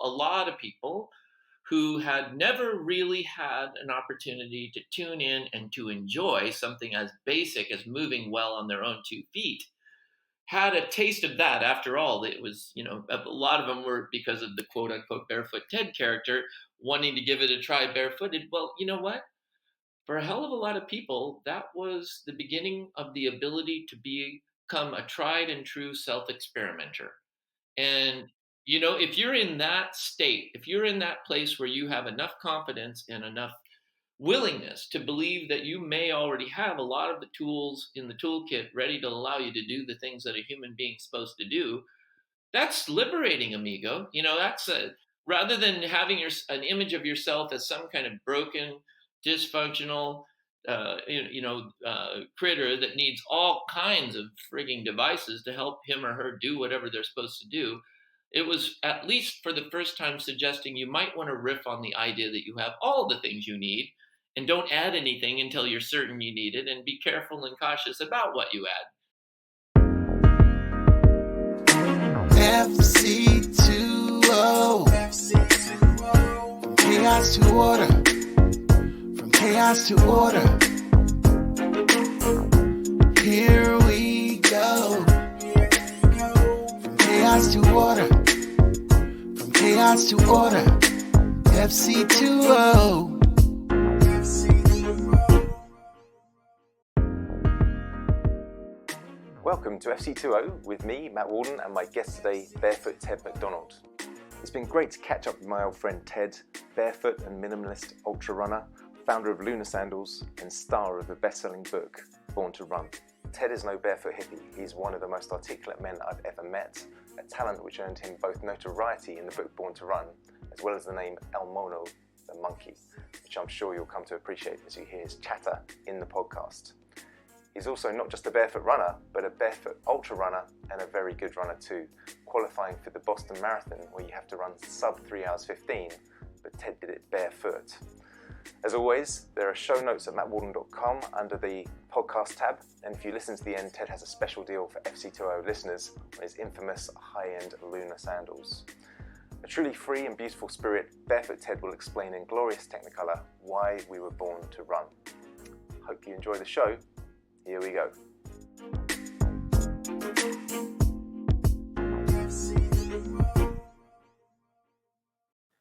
a lot of people who had never really had an opportunity to tune in and to enjoy something as basic as moving well on their own 2 feet had a taste of that. After all, it was, a lot of them were because of the quote unquote Barefoot Ted character wanting to give it a try barefooted. Well, you know what? For a hell of a lot of people, that was the beginning of the ability to become a tried and true self-experimenter. And, if you're in that state, if you're in that place where you have enough confidence and enough willingness to believe that you may already have a lot of the tools in the toolkit ready to allow you to do the things that a human being's supposed to do, that's liberating, amigo. Rather than having an image of yourself as some kind of broken, dysfunctional, critter that needs all kinds of frigging devices to help him or her do whatever they're supposed to do. It was, at least for the first time, suggesting you might want to riff on the idea that you have all the things you need and don't add anything until you're certain you need it, and be careful and cautious about what you add. FC2O. From chaos to order. From chaos to order. Here we go. From chaos to order. From chaos to order. FC2O. Welcome to FC2O with me, Matt Wallden, and my guest today, Barefoot Ted McDonald. It's been great to catch up with my old friend Ted, barefoot and minimalist ultra runner, founder of Lunar Sandals, and star of the best-selling book, Born to Run. Ted is no barefoot hippie. He's one of the most articulate men I've ever met, a talent which earned him both notoriety in the book Born to Run, as well as the name El Mono, the monkey, which I'm sure you'll come to appreciate as you hear his chatter in the podcast. He's also not just a barefoot runner, but a barefoot ultra runner and a very good runner too, qualifying for the Boston Marathon, where you have to run sub 3 hours 15, but Ted did it barefoot. As always, there are show notes at mattwalden.com under the podcast tab, and if you listen to the end, Ted has a special deal for FC2O listeners on his infamous high-end Lunar Sandals. A truly free and beautiful spirit, Barefoot Ted will explain in glorious technicolor why we were born to run. Hope you enjoy the show. Here we go.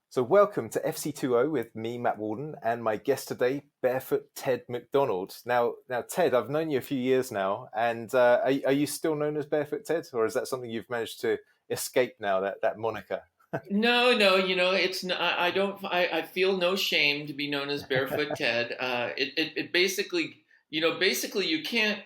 So welcome to FC2O with me, Matt Wallden, and my guest today, Barefoot Ted McDonald. Now, Ted, I've known you a few years now, and are you still known as Barefoot Ted, or is that something you've managed to escape now, that moniker? No, it's not, I feel no shame to be known as Barefoot Ted. It basically, you can't,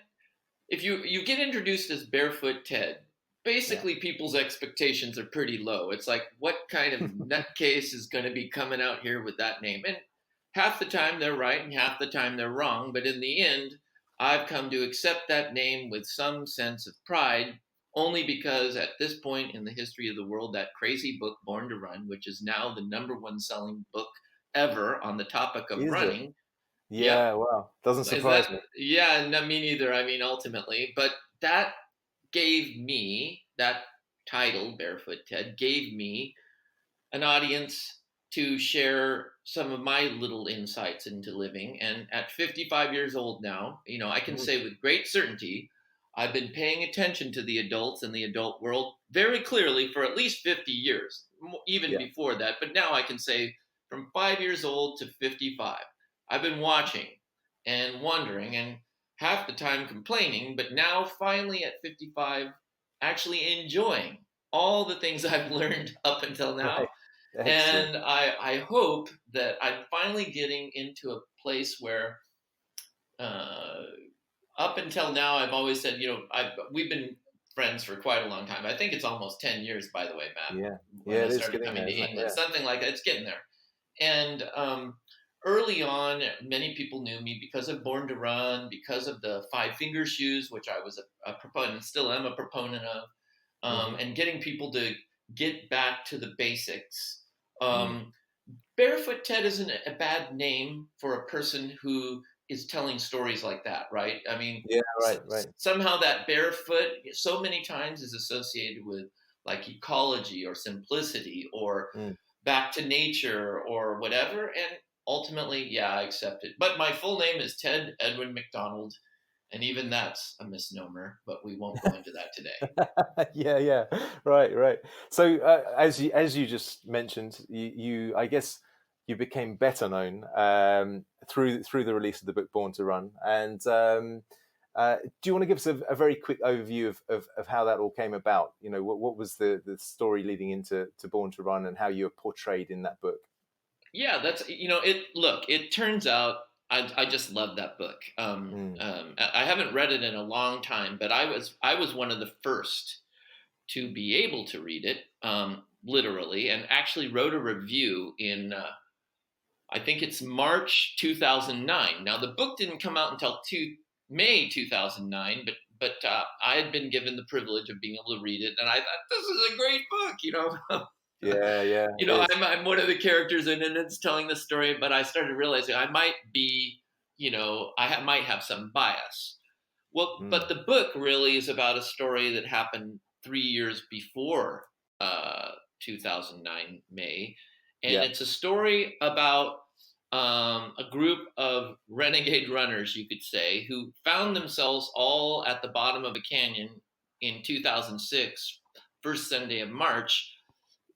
if you get introduced as Barefoot Ted, basically people's expectations are pretty low. It's like, what kind of nutcase is going to be coming out here with that name? And half the time they're right and half the time they're wrong. But in the end, I've come to accept that name with some sense of pride, only because at this point in the history of the world, that crazy book, Born to Run, which is now the #1 selling book ever on the topic of running. Yeah, wow. Doesn't surprise me. Yeah, no, me neither. I mean, ultimately. But that gave me, that title, Barefoot Ted, gave me an audience to share some of my little insights into living. And at 55 years old now, I can say with great certainty, I've been paying attention to the adults and the adult world very clearly for at least 50 years, even before that. But now I can say from 5 years old to 55, I've been watching and wondering and half the time complaining, but now finally at 55, actually enjoying all the things I've learned up until now. Right. And I hope that I'm finally getting into a place where up until now, I've always said, we've been friends for quite a long time. I think it's almost 10 years, by the way, Matt. When I started coming to England, something like that. It's getting there. And early on, many people knew me because of Born to Run, because of the 5-finger shoes, which I was a proponent, still am a proponent of, and getting people to get back to the basics. Barefoot Ted isn't a bad name for a person who is telling stories like that, right? I mean, right. Somehow that barefoot so many times is associated with like ecology or simplicity or back to nature or whatever. And ultimately, yeah, I accept it. But my full name is Ted Edwin McDonald. And even that's a misnomer, but we won't go into that today. Yeah, right. So as you just mentioned, you I guess you became better known through the release of the book Born to Run. And do you want to give us a very quick overview of how that all came about? You know, what was the story leading into Born to Run and how you were portrayed in that book? Yeah, that's, it turns out I just love that book. Mm. I haven't read it in a long time, but I was one of the first to be able to read it, literally, and actually wrote a review in, I think it's March 2009. Now, the book didn't come out until May 2009, but I had been given the privilege of being able to read it, and I thought, this is a great book. Yeah. I'm one of the characters in it, and it's telling the story, but I started realizing I might be, might have some bias. Well, Mm. but the book really is about a story that happened 3 years before 2009 May, and Yeah. it's a story about a group of renegade runners, you could say, who found themselves all at the bottom of a canyon in 2006, first Sunday of March,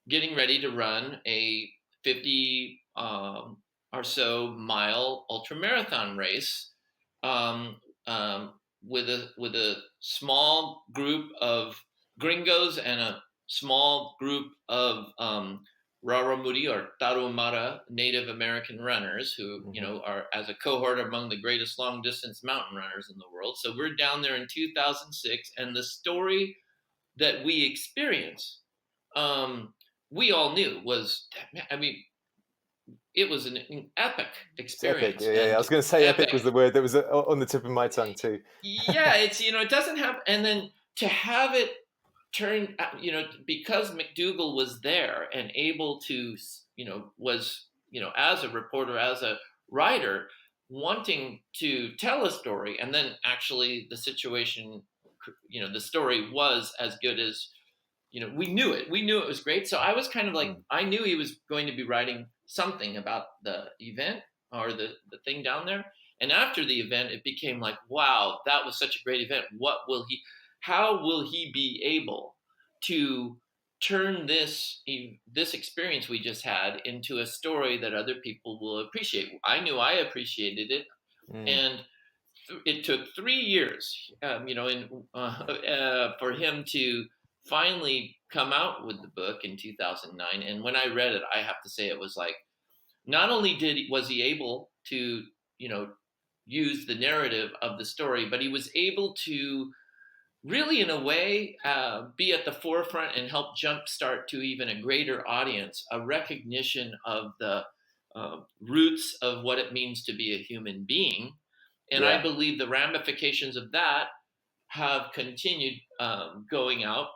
getting ready to run a 50 or so mile ultramarathon race, um, with a small group of gringos and a small group of Raramuri or Tarahumara Native American runners who, Mm-hmm. are as a cohort among the greatest long distance mountain runners in the world. So we're down there in 2006, and the story that we experience, um, we all knew was, I mean, it was an epic It's epic. experience Yeah. I and was going to say epic epic. was the word that was on the tip of my tongue too. Yeah, it's, it doesn't have, and then to have it turn, because McDougall was there and able to, was, as a reporter, as a writer, wanting to tell a story, and then actually the situation, the story was as good as, we knew it was great. So I was kind of like, Mm. I knew he was going to be writing something about the event or the thing down there. And after the event, it became like, wow, that was such a great event. How will he be able to turn this experience we just had into a story that other people will appreciate? I knew I appreciated it. Mm. And it took 3 years, for him to finally come out with the book in 2009. And when I read it, I have to say it was like, not only was he able to, use the narrative of the story, but he was able to really, in a way, be at the forefront and help jumpstart to even a greater audience a recognition of the roots of what it means to be a human being. And I Yeah. believe the ramifications of that have continued, going out.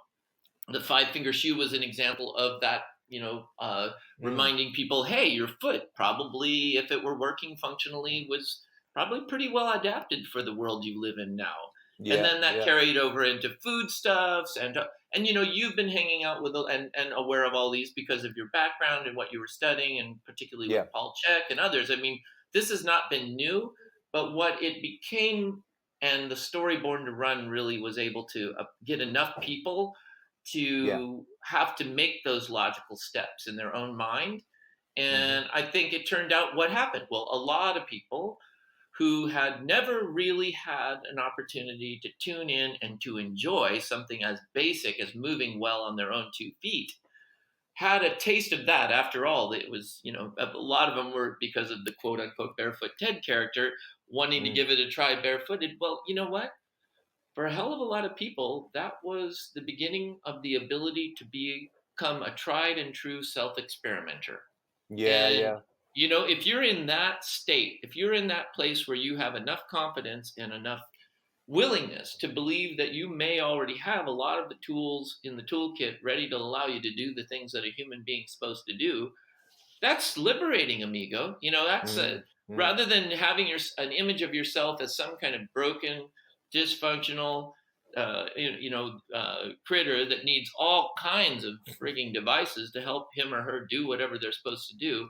The five finger shoe was an example of that, Mm. reminding people, hey, your foot probably, if it were working functionally, was probably pretty well adapted for the world you live in now. And Yeah. then that Yeah. carried over into foodstuffs, and you've been hanging out with and aware of all these because of your background and what you were studying, and particularly with Yeah. Paul Chek and others. I mean, this has not been new, but what it became, and the story Born to Run really was able to get enough people Yeah. to have to make those logical steps in their own mind. Mm-hmm. And I think it turned out what happened. Well, a lot of people who had never really had an opportunity to tune in and to enjoy something as basic as moving well on their own 2 feet had a taste of that. After all, it was, a lot of them were because of the quote unquote Barefoot Ted character wanting to Mm. give it a try barefooted. Well, you know what? For a hell of a lot of people, that was the beginning of the ability to become a tried and true self experimenter. Yeah. And, Yeah. if you're in that state, if you're in that place where you have enough confidence and enough willingness to believe that you may already have a lot of the tools in the toolkit ready to allow you to do the things that a human being's supposed to do, that's liberating, amigo. That's Mm. Mm. rather than having an image of yourself as some kind of broken, dysfunctional, critter that needs all kinds of frigging devices to help him or her do whatever they're supposed to do.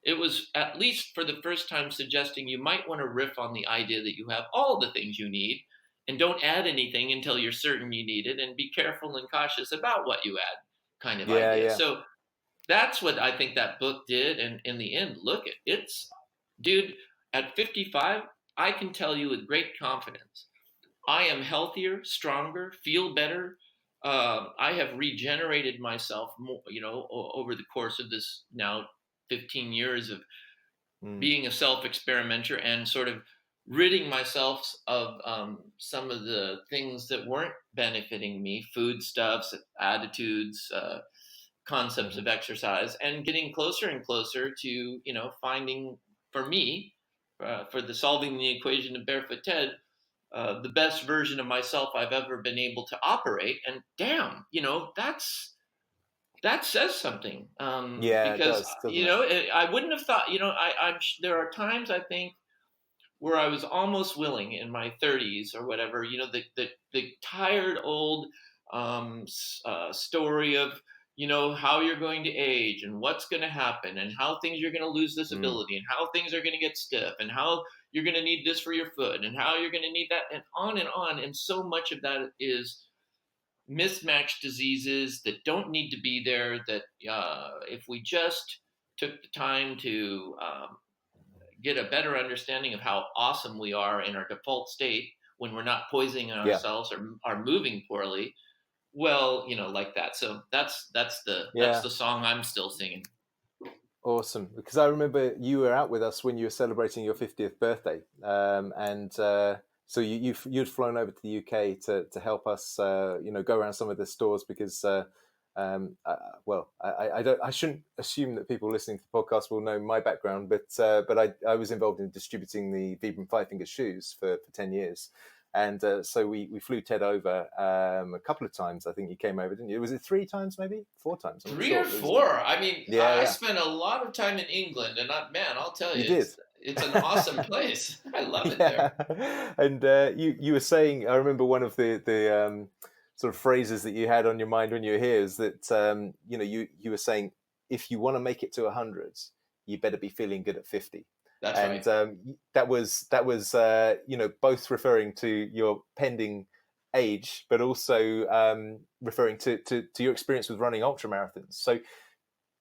It was, at least for the first time, suggesting you might want to riff on the idea that you have all the things you need and don't add anything until you're certain you need it, and be careful and cautious about what you add, kind of Yeah, idea. yeah. So that's what I think that book did. And in the end, look, dude, at 55, I can tell you with great confidence, I am healthier, stronger, feel better. I have regenerated myself more, over the course of this now 15 years of being a self-experimenter and sort of ridding myself of some of the things that weren't benefiting me, foodstuffs, attitudes, concepts of exercise, and getting closer and closer to, finding, for me, for the solving the equation of Barefoot Ted, the best version of myself I've ever been able to operate. And damn, that says something. Yeah, it Because, does, doesn't it? I wouldn't have thought, there are times, I think, where I was almost willing in my 30s or whatever, the tired old story of, how you're going to age and what's going to happen and how things you're going to lose this ability and how things are going to get stiff and how you're going to need this for your foot and how you're going to need that, and on and on. And so much of that is mismatched diseases that don't need to be there, that if we just took the time to get a better understanding of how awesome we are in our default state when we're not poisoning ourselves or are moving poorly, well, like that. So that's the song I'm still singing. Awesome, because I remember you were out with us when you were celebrating your 50th birthday, and so you'd flown over to the UK to help us, go around some of the stores, because I shouldn't assume that people listening to the podcast will know my background, but I was involved in distributing the Vibram Five Finger shoes for 10 years. And so we flew Ted over a couple of times. I think you came over, didn't you? Was it 3 times, maybe 4 times? Three or four. I mean, I spent a lot of time in England, and I'll tell you, it's an awesome place. I love it there. And you were saying, I remember one of the sort of phrases that you had on your mind when you were here is that you were saying, if you want to make it to 100, you better be feeling good at 50. That's right. That was both referring to your pending age, but also referring to your experience with running ultra marathons. So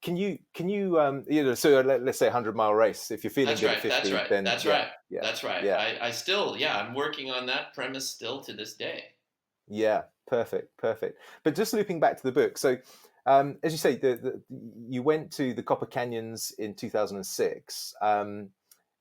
can you so let's say 100-mile race, if you're feeling good at 50, then that's right. Yeah. I still, I'm working on that premise still to this day. Yeah, perfect. But just looping back to the book, so as you say, you went to the Copper Canyons in 2006.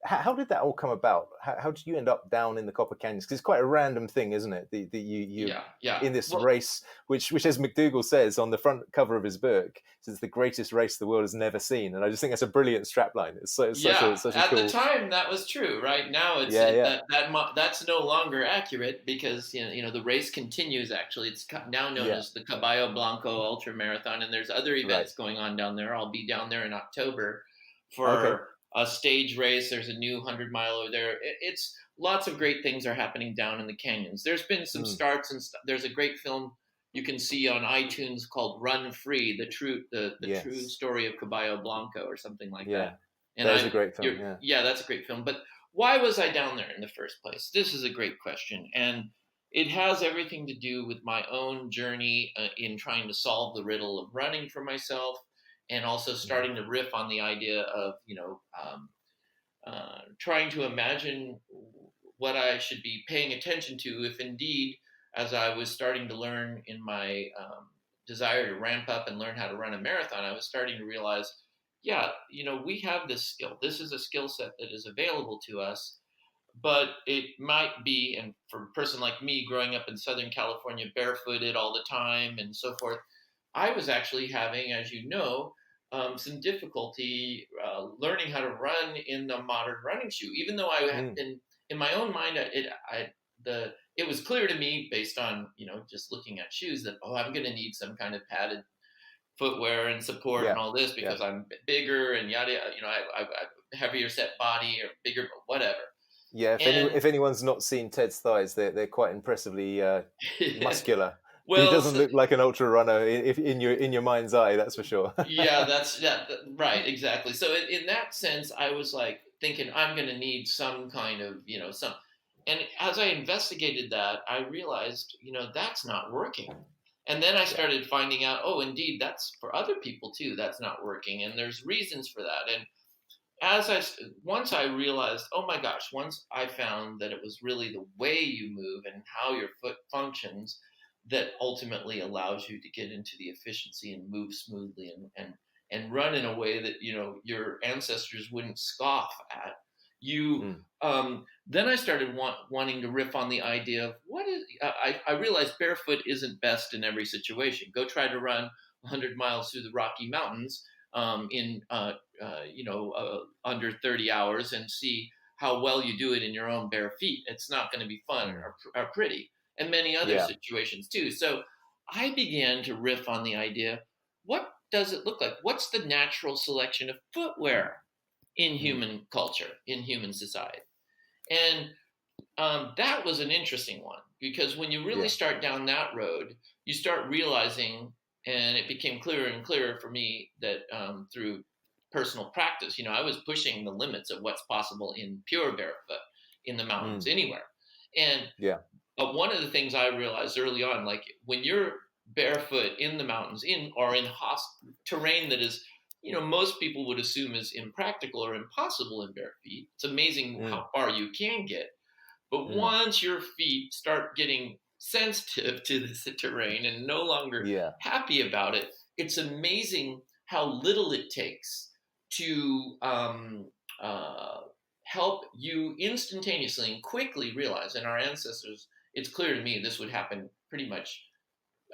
How did that all come about? How did you end up down in the Copper Canyons? Because it's quite a random thing, isn't it? You in this race, which as McDougall says on the front cover of his book, it's the greatest race the world has never seen. And I just think that's a brilliant strapline. It's such a at cool... the time that was true. Right now, that's no longer accurate, because the race continues. Actually, it's now known as the Caballo Blanco Ultra Marathon, and there's other events going on down there. I'll be down there in October for a stage race. There's a new 100-mile over there. It's lots of great things are happening down in the canyons. There's been some starts, and there's a great film you can see on iTunes called Run Free, the true story of Caballo Blanco, or something like that. And that's a great film. That's a great film. But why was I down there in the first place? This is a great question. And it has everything to do with my own journey in trying to solve the riddle of running for myself, and also starting to riff on the idea of, trying to imagine what I should be paying attention to if indeed, as I was starting to learn in my desire to ramp up and learn how to run a marathon, I was starting to realize, we have this skill. This is a skill set that is available to us, but it might be, and for a person like me growing up in Southern California, barefooted all the time and so forth, I was actually having, as you know, some difficulty learning how to run in the modern running shoe. Even though I had been, in my own mind, it was clear to me, based on just looking at shoes, that I'm going to need some kind of padded footwear and support and all this, because I'm bigger and yada. I have a heavier set body or bigger, whatever. Yeah, And if anyone's not seen Ted's thighs, they're quite impressively muscular. He well, doesn't so, look like an ultra runner if in your mind's eye, that's for sure. yeah, right, exactly. So in that sense, I was like thinking I'm going to need some kind of, some. And as I investigated that, I realized, that's not working. And then I Yeah. started finding out, oh, indeed, that's for other people too. That's not working, and there's reasons for that. And once I realized, oh my gosh, once I found that it was really the way you move and how your foot functions that ultimately allows you to get into the efficiency and move smoothly and run in a way that your ancestors wouldn't scoff at. You Mm. Then I started wanting to riff on the idea of what is. I realized barefoot isn't best in every situation. Go try to run 100 miles through the Rocky Mountains in under 30 hours and see how well you do it in your own bare feet. It's not going to be fun or pretty, and many other Yeah. situations too. So I began to riff on the idea: what does it look like? What's the natural selection of footwear in Mm. human culture, in human society? And that was an interesting one because when you really Yeah. start down that road, you start realizing, and it became clearer and clearer for me that through personal practice, I was pushing the limits of what's possible in pure barefoot in the mountains Mm. anywhere. And Yeah. one of the things I realized early on, like when you're barefoot in the mountains, in terrain that is, most people would assume is impractical or impossible in bare feet. It's amazing Mm. how far you can get. But Mm. once your feet start getting sensitive to this terrain and no longer Yeah. happy about it, it's amazing how little it takes to uh, help you instantaneously and quickly realize. And our ancestors, it's clear to me this would happen pretty much.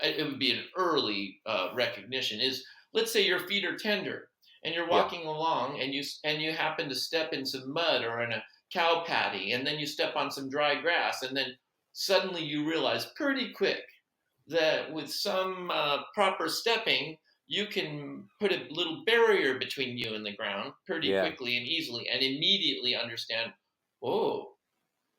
It would be an early recognition. Is let's say your feet are tender and you're Yeah. walking along and you happen to step in some mud or in a cow patty, and then you step on some dry grass, and then suddenly you realize pretty quick that with some proper stepping, you can put a little barrier between you and the ground pretty Yeah. quickly and easily, and immediately understand, oh,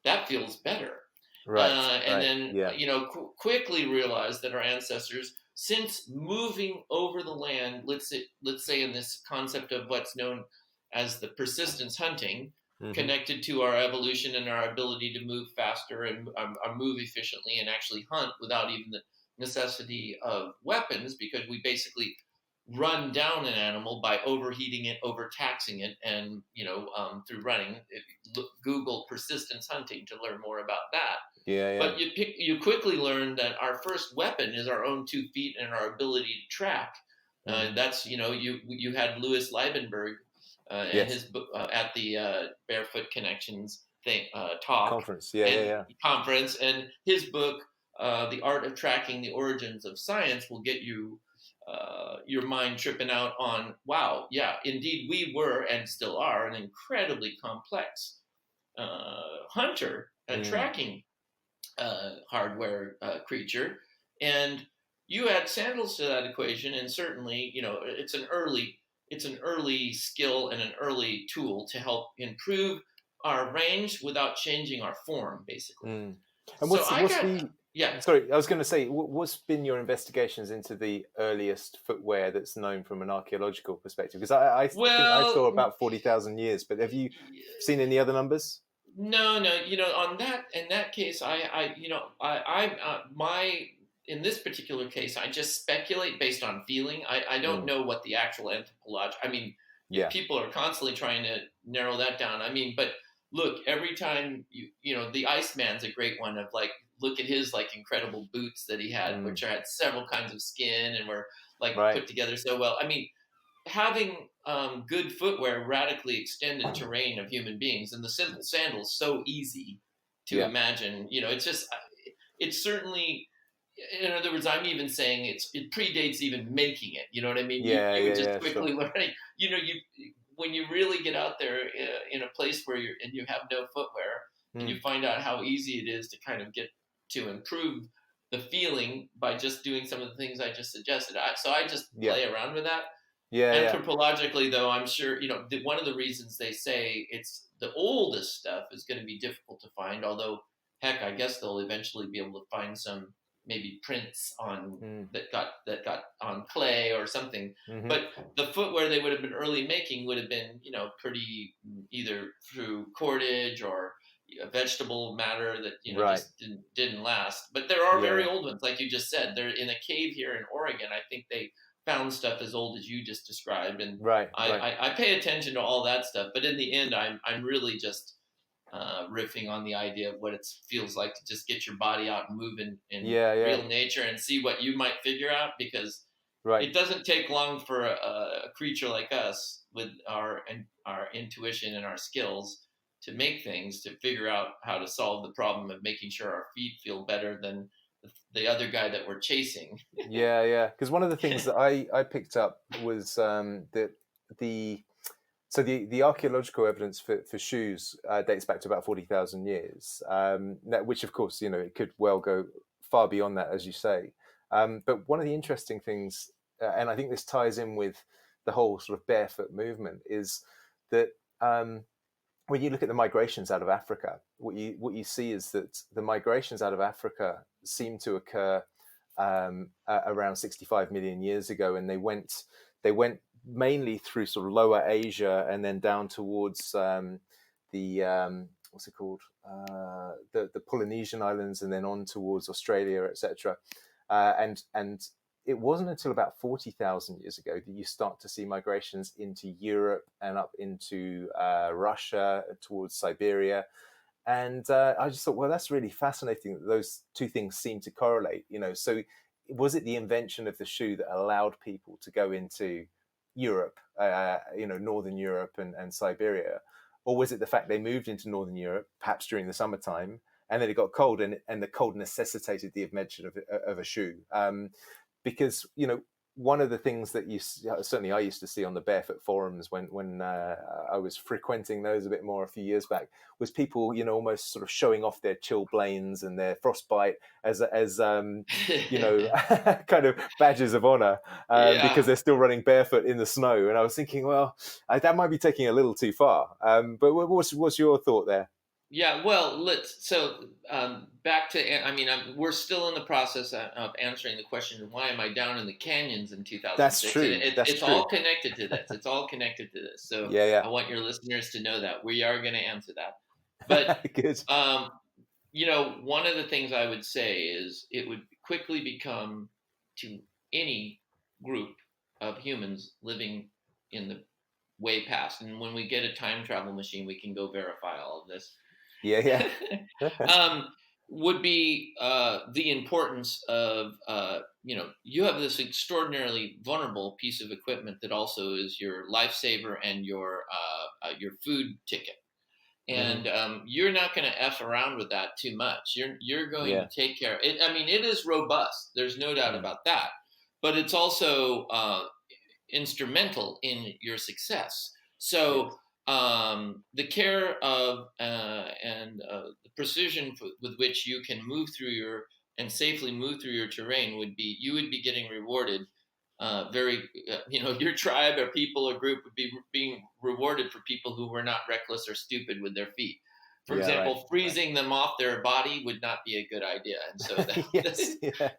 that feels better. Right. And Right. then, Yeah. quickly realize that our ancestors, since moving over the land, let's say in this concept of what's known as the persistence hunting, Mm-hmm. connected to our evolution and our ability to move faster and move efficiently and actually hunt without even the necessity of weapons, because we basically run down an animal by overheating it, overtaxing it, and through running. Google persistence hunting to learn more about that. Yeah. Yeah. But you quickly learn that our first weapon is our own 2 feet and our ability to track. Mm-hmm. That's you had Louis Liebenberg and Yes. his book at the Barefoot Connections thing talk Conference. Yeah. Yeah. and Yeah. conference, and his book, The Art of Tracking the Origins of Science, will get you your mind tripping out on, wow, yeah, indeed, we were and still are an incredibly complex hunter, a Mm. tracking hardware creature, and you add sandals to that equation, and certainly, it's an early skill and an early tool to help improve our range without changing our form, basically. Mm. And So I what's got, the yeah. sorry, I was going to say, what's been your investigations into the earliest footwear that's known from an archaeological perspective? Because I think I saw Well, about 40,000 years, but have you seen any other numbers? no, on that in that case, my in this particular case, I just speculate based on feeling. I don't Mm. know what the actual anthropological. I mean, Yeah. people are constantly trying to narrow that down. I mean, but look, every time the Iceman's a great one of like, look at his like incredible boots that he had, Mm. which had several kinds of skin and were like Right. put together so well. I mean, having good footwear radically extended terrain of human beings, and the simple sandals so easy to Yeah. imagine. It's certainly. In other words, I'm even saying it predates even making it. You know what I mean? Yeah. You would Yeah. just Yeah. Sure. quickly learn. When you really get out there in a place where you have no footwear, and you Mm. find out how easy it is to kind of get to improve the feeling by just doing some of the things I just suggested. So I just Yeah. play around with that. Yeah, yeah. Anthropologically, though, I'm sure, one of the reasons they say it's the oldest stuff is going to be difficult to find, although, heck, I guess they'll eventually be able to find some maybe prints on Mm. that got on clay or something. Mm-hmm. But the footwear they would have been early making would have been, pretty either through cordage or vegetable matter that Right. just didn't last. But there are very Yeah. old ones, like you just said. They're in a cave here in Oregon. I think they found stuff as old as you just described, and Right. I, Right. I, I pay attention to all that stuff. But in the end, I'm really just riffing on the idea of what it feels like to just get your body out and move in Yeah. Yeah. real nature and see what you might figure out, because Right. it doesn't take long for a creature like us with our intuition and our skills to make things, to figure out how to solve the problem of making sure our feet feel better than the other guy that we're chasing. Yeah, yeah. Because one of the things that I picked up was that the archaeological evidence for shoes dates back to about 40,000 years, which of course it could well go far beyond that, as you say. But one of the interesting things, and I think this ties in with the whole sort of barefoot movement, is that when you look at the migrations out of Africa, what you see is that the migrations out of Africa seem to occur around 65 million years ago, and they went mainly through sort of Lower Asia and then down towards the what's it called, the Polynesian islands, and then on towards Australia, etc. And it wasn't until about 40,000 years ago that you start to see migrations into Europe and up into Russia, towards Siberia. And I just thought, well, that's really fascinating that those two things seem to correlate. So was it the invention of the shoe that allowed people to go into Europe, Northern Europe and Siberia? Or was it the fact they moved into Northern Europe, perhaps during the summertime, and then it got cold, and the cold necessitated the invention of a shoe? Because one of the things that certainly I used to see on the barefoot forums when I was frequenting those a bit more a few years back, was people almost sort of showing off their chilblains and their frostbite as kind of badges of honor, because they're still running barefoot in the snow. And I was thinking, well, that might be taking a little too far. But what's your thought there? Yeah, well, back to, we're still in the process of answering the question, why am I down in the canyons in 2006? That's true. It's all connected to this. It's all connected to this. So yeah. I want your listeners to know that we are going to answer that. But, Good. one of the things I would say is it would quickly become, to any group of humans living in the way past, and when we get a time travel machine, we can go verify all of this. Yeah. Would be the importance of, you have this extraordinarily vulnerable piece of equipment that also is your lifesaver and your food ticket. And you're not going to F around with that too much. You're going to take care of it. I mean, it is robust. There's no doubt about that. But it's also instrumental in your success. So the care of and the precision with which you can move through and safely move through your terrain you would be getting rewarded your tribe or people or group would be being rewarded for people who were not reckless or stupid with their feet. For example, freezing them off their body would not be a good idea. And so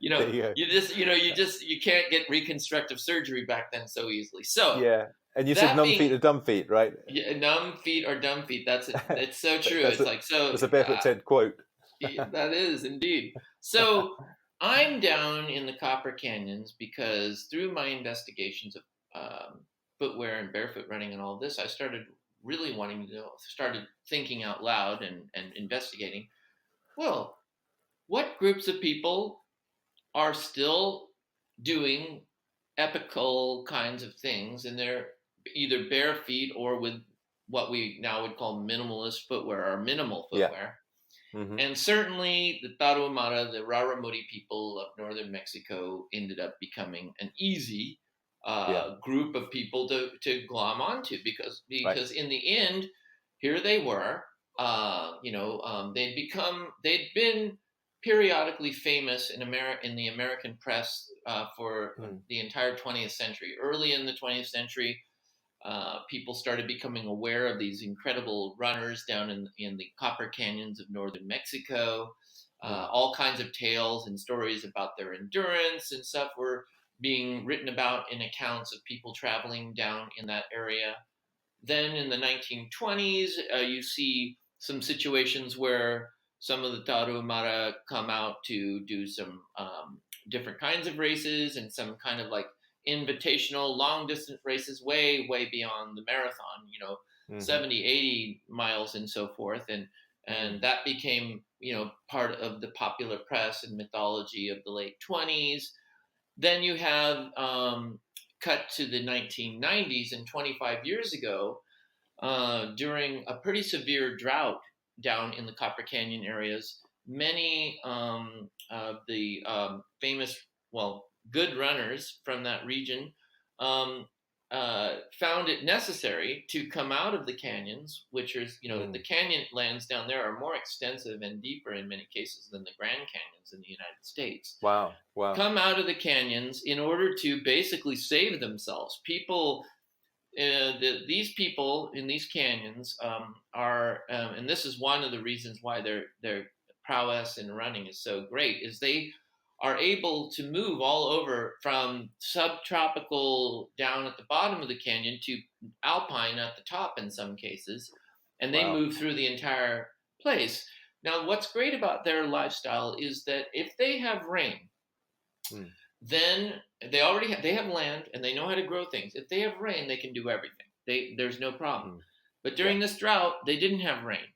you can't get reconstructive surgery back then so easily. So and you said numb feet are dumb feet, right? Yeah, numb feet are dumb feet. That's it. It's so true. It's a Barefoot Ted quote. That is indeed. So I'm down in the Copper Canyons because through my investigations of footwear and barefoot running and all this, I started really wanting to know, started thinking out loud and investigating, well, what groups of people are still doing epical kinds of things, and they're either bare feet or with what we now would call minimalist footwear or minimal footwear. And certainly the Tarahumara, the Raramuri people of northern Mexico, ended up becoming an easy group of people to glom onto because in the end, here they were, they'd been periodically famous in the American press for the entire 20th century. Early in the 20th century, people started becoming aware of these incredible runners down in the copper canyons of northern Mexico. All kinds of tales and stories about their endurance and stuff were being written about in accounts of people traveling down in that area. Then in the 1920s, you see some situations where some of the Tarahumara come out to do some different kinds of races and some kind of like invitational long distance races way beyond the marathon, 70, 80 miles and so forth. And that became, part of the popular press and mythology of the late 20s. Then you have cut to the 1990s, and 25 years ago, during a pretty severe drought down in the Copper Canyon areas, many of the famous, good runners from that region found it necessary to come out of the canyons, which is, the canyon lands down there are more extensive and deeper in many cases than the Grand Canyons in the United States. Wow. Come out of the canyons in order to basically save themselves. These people in these canyons are, and this is one of the reasons why their prowess in running is so great, is they are able to move all over from subtropical down at the bottom of the canyon to alpine at the top in some cases, and they move through the entire place. Now, what's great about their lifestyle is that if they have rain, then they have land and they know how to grow things. If they have rain, they can do everything. There's no problem. But during this drought, they didn't have rain,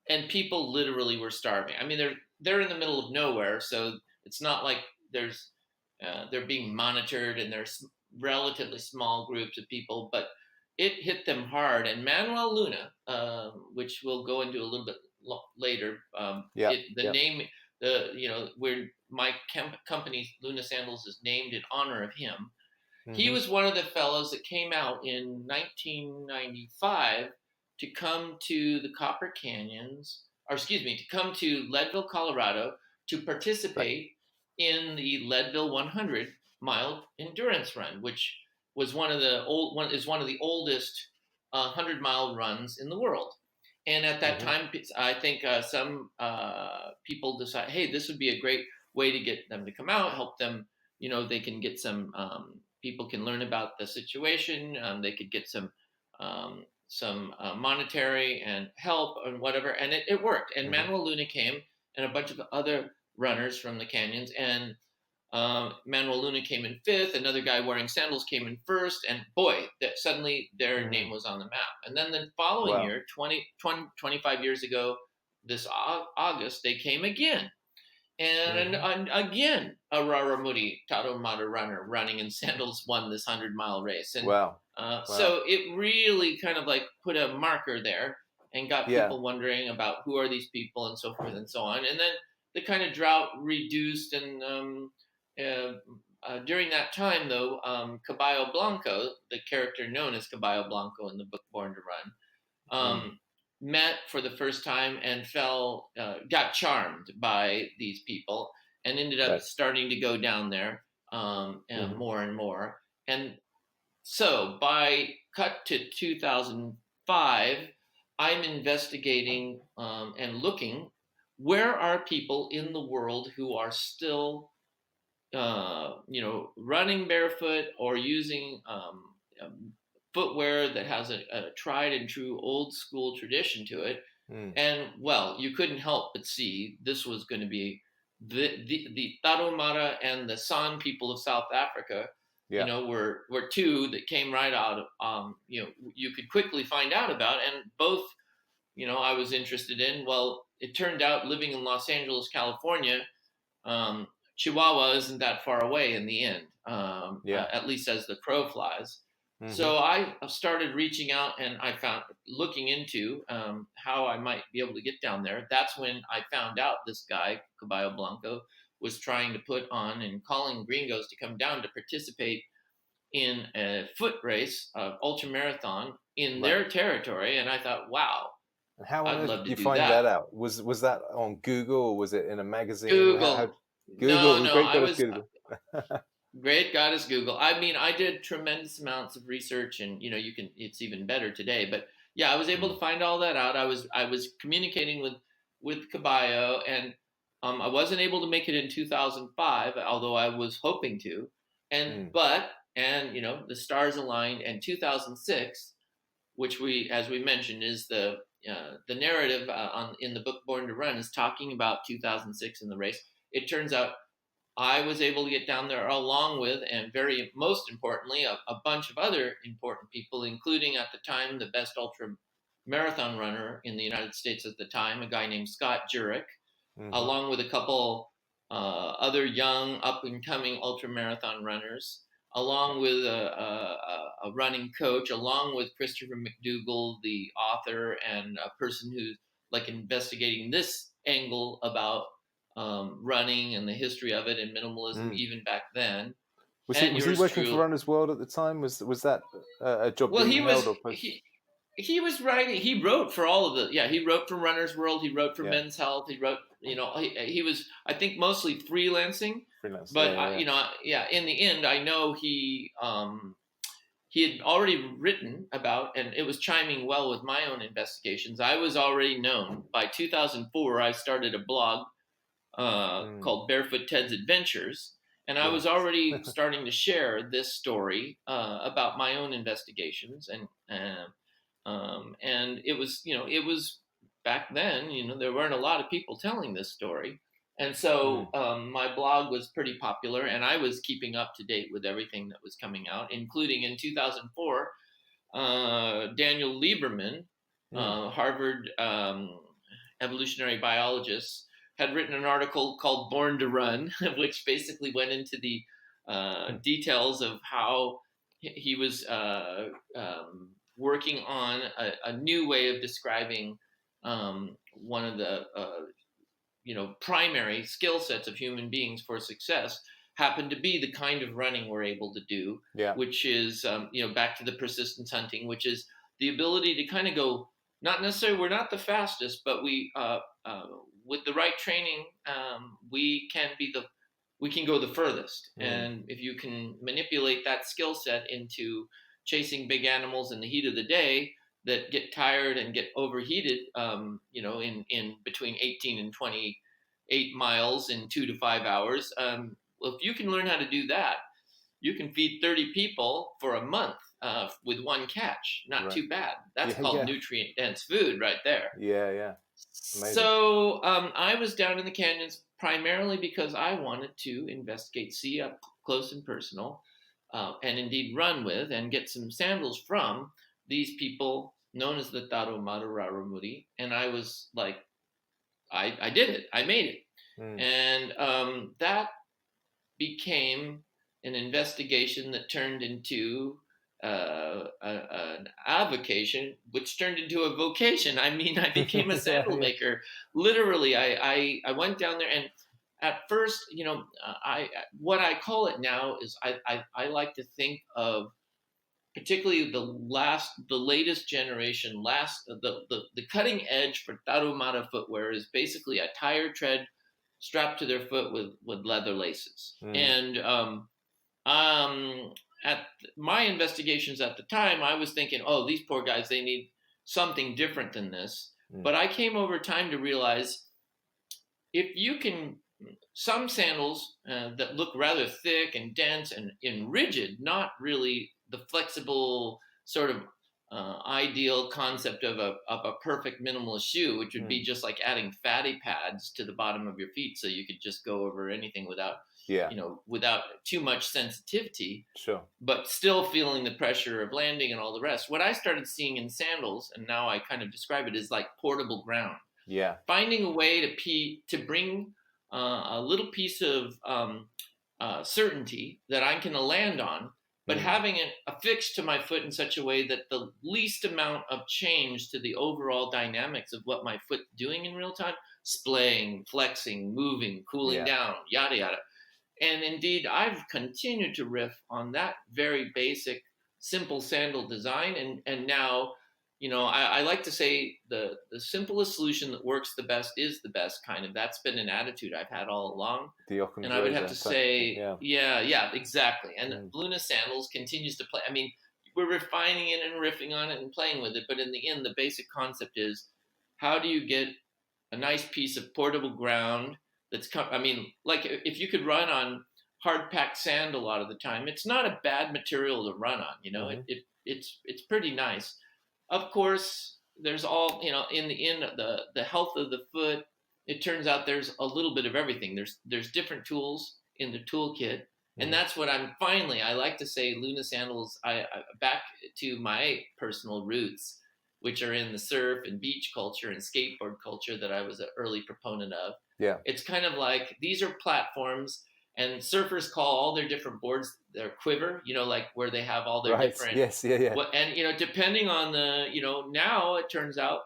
and people literally were starving. I mean, they're in the middle of nowhere, so it's not like they're being monitored and there's relatively small groups of people, but it hit them hard. And Manuel Luna, which we'll go into a little bit later, name, where my company Luna Sandals is named in honor of him. He was one of the fellows that came out in 1995 to come to the Copper Canyons, to come to Leadville, Colorado, to participate in the Leadville 100-mile endurance run, which was one of the oldest 100-mile runs in the world. And at that time, I think some people decide, hey, this would be a great way to get them to come out, help them. They can get some people can learn about the situation. They could get some monetary and help and whatever, and it worked. And Manuel Luna came, and a bunch of other runners from the canyons, and Manuel Luna came in fifth. Another guy wearing sandals came in first, and boy, that suddenly their name was on the map. And then the following year, 25 years ago, this August, they came again. And again, a Raramuri Tarahumara runner running in sandals won this 100-mile race. And so it really kind of like put a marker there and got people wondering about who are these people and so forth and so on. And then the kind of drought reduced, and during that time, though, Caballo Blanco, the character known as Caballo Blanco in the book Born to Run, met for the first time and got charmed by these people and ended up starting to go down there more and more. And so by cut to 2005, I'm investigating and looking, where are people in the world who are still, running barefoot or using footwear that has a tried and true old school tradition to it. And you couldn't help but see this was going to be the Tarahumara and the San people of South Africa. Were two that came right out of, you could quickly find out about, and both, I was interested in. Well, it turned out living in Los Angeles, California, Chihuahua isn't that far away in the end, at least as the crow flies. So I started reaching out, and I found, looking into how I might be able to get down there. That's when I found out this guy, Caballo Blanco, was trying to put on and calling gringos to come down to participate in a foot race, ultra marathon in their territory. And I thought, wow, And how on I'd earth love did to you do find that. that out? Was that on Google or was it in a magazine? Google. Google, No, great I God, it's was Google. great God is Google. I mean, I did tremendous amounts of research, and you can. It's even better today. But yeah, I was able to find all that out. I was communicating with Caballo, and I wasn't able to make it in 2005, although I was hoping to. And the stars aligned, and 2006, which as we mentioned, is the narrative in the book Born to Run, is talking about 2006 in the race. It turns out I was able to get down there along with, and most importantly, a bunch of other important people, including at the time the best ultra marathon runner in the United States at the time, a guy named Scott Jurek, along with a couple other young up and coming ultra marathon runners, along with a running coach, along with Christopher McDougall, the author and a person who's like investigating this angle about running and the history of it and minimalism even back then. Was And he yours working for truly. Runners World at the time? Was that a job Well, being he held was or post? he was writing. He wrote for all of the. Yeah, he wrote for Runner's World. He wrote for Men's Health. He wrote. He was, I think, mostly freelancing. Freelance. But in the end, I know he had already written about, and it was chiming well with my own investigations. I was already known. By 2004, I started a blog called Barefoot Ted's Adventures. And I was already starting to share this story about my own investigations, and it was back then. There weren't a lot of people telling this story, and so my blog was pretty popular, and I was keeping up to date with everything that was coming out, including in 2004, Daniel Lieberman, Harvard evolutionary biologist, had written an article called Born to Run, which basically went into the details of how he was working on a new way of describing one of the primary skill sets of human beings for success, happened to be the kind of running we're able to do, which is back to the persistence hunting, which is the ability to kind of go, not necessarily, we're not the fastest, but we with the right training, we can go the furthest. And if you can manipulate that skill set into chasing big animals in the heat of the day that get tired and get overheated, in between 18 and 28 miles in 2 to 5 hours. Well, if you can learn how to do that, you can feed 30 people for a month with one catch. Not too bad. That's called nutrient-dense food right there. Yeah. Amazing. So I was down in the canyons primarily because I wanted to investigate, see up close and personal, and indeed run with and get some sandals from these people known as the Tarahumara. And I was like, I did it. I made it. And that became an investigation that turned into an avocation, which turned into a vocation. I mean, I became a sandal maker. Literally, I went down there, and at first, what I call it now is I like to think of particularly the latest generation, the cutting edge for Tarahumara footwear is basically a tire tread strapped to their foot with leather laces. And at my investigations at the time, I was thinking, oh, these poor guys, they need something different than this. But I came over time to realize if you can, some sandals that look rather thick and dense and rigid, not really the flexible sort of ideal concept of a perfect minimalist shoe, which would be just like adding fatty pads to the bottom of your feet so you could just go over anything without too much sensitivity, but still feeling the pressure of landing and all the rest. What I started seeing in sandals, and now I kind of describe it, as like portable ground. Finding a way to bring a little piece of certainty that I can land on, but having it affixed to my foot in such a way that the least amount of change to the overall dynamics of what my foot's doing in real time, splaying, flexing, moving, cooling down, yada, yada. And indeed, I've continued to riff on that very basic, simple sandal design. And now I like to say the simplest solution that works the best is the best kind of. That's been an attitude I've had all along. The Occam's And I would have to razor type thing, say, yeah. yeah, exactly. And Mm. Luna Sandals continues to play. I mean, we're refining it and riffing on it and playing with it. But in the end, the basic concept is, how do you get a nice piece of portable ground I mean, like if you could run on hard packed sand a lot of the time, it's not a bad material to run on. Mm-hmm. It's pretty nice. Of course, there's all, in the end, the health of the foot. It turns out there's a little bit of everything. There's different tools in the toolkit, and that's what I like to say Luna Sandals. I back to my personal roots, which are in the surf and beach culture and skateboard culture that I was an early proponent of. Yeah. It's kind of like these are platforms, and surfers call all their different boards their quiver, like where they have all their different. Yes, yeah. And depending on the, now it turns out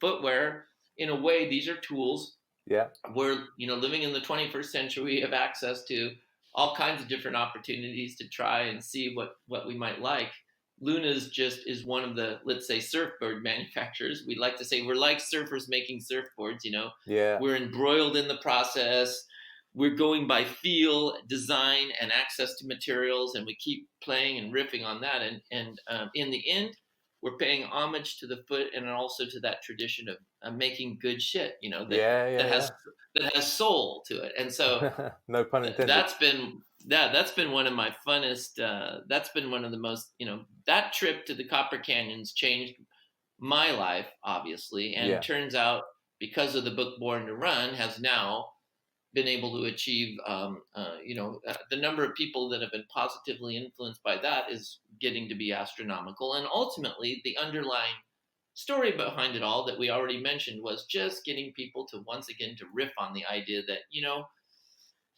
footwear, in a way, these are tools. Yeah. We're, living in the 21st century, we have access to all kinds of different opportunities to try and see what we might like. Luna's just is one of the, let's say, surfboard manufacturers. We like to say we're like surfers making surfboards, Yeah. We're embroiled in the process. We're going by feel, design, and access to materials, and we keep playing and riffing on that. And in the end, we're paying homage to the foot and also to that tradition of making good shit, that has soul to it. And so, no pun intended. That's been one of my funnest. That's been one of the most. That trip to the Copper Canyons changed my life, obviously, and it turns out, because of the book Born to Run, has now been able to achieve, the number of people that have been positively influenced by that is getting to be astronomical. And ultimately, the underlying story behind it all that we already mentioned was just getting people to once again to riff on the idea that,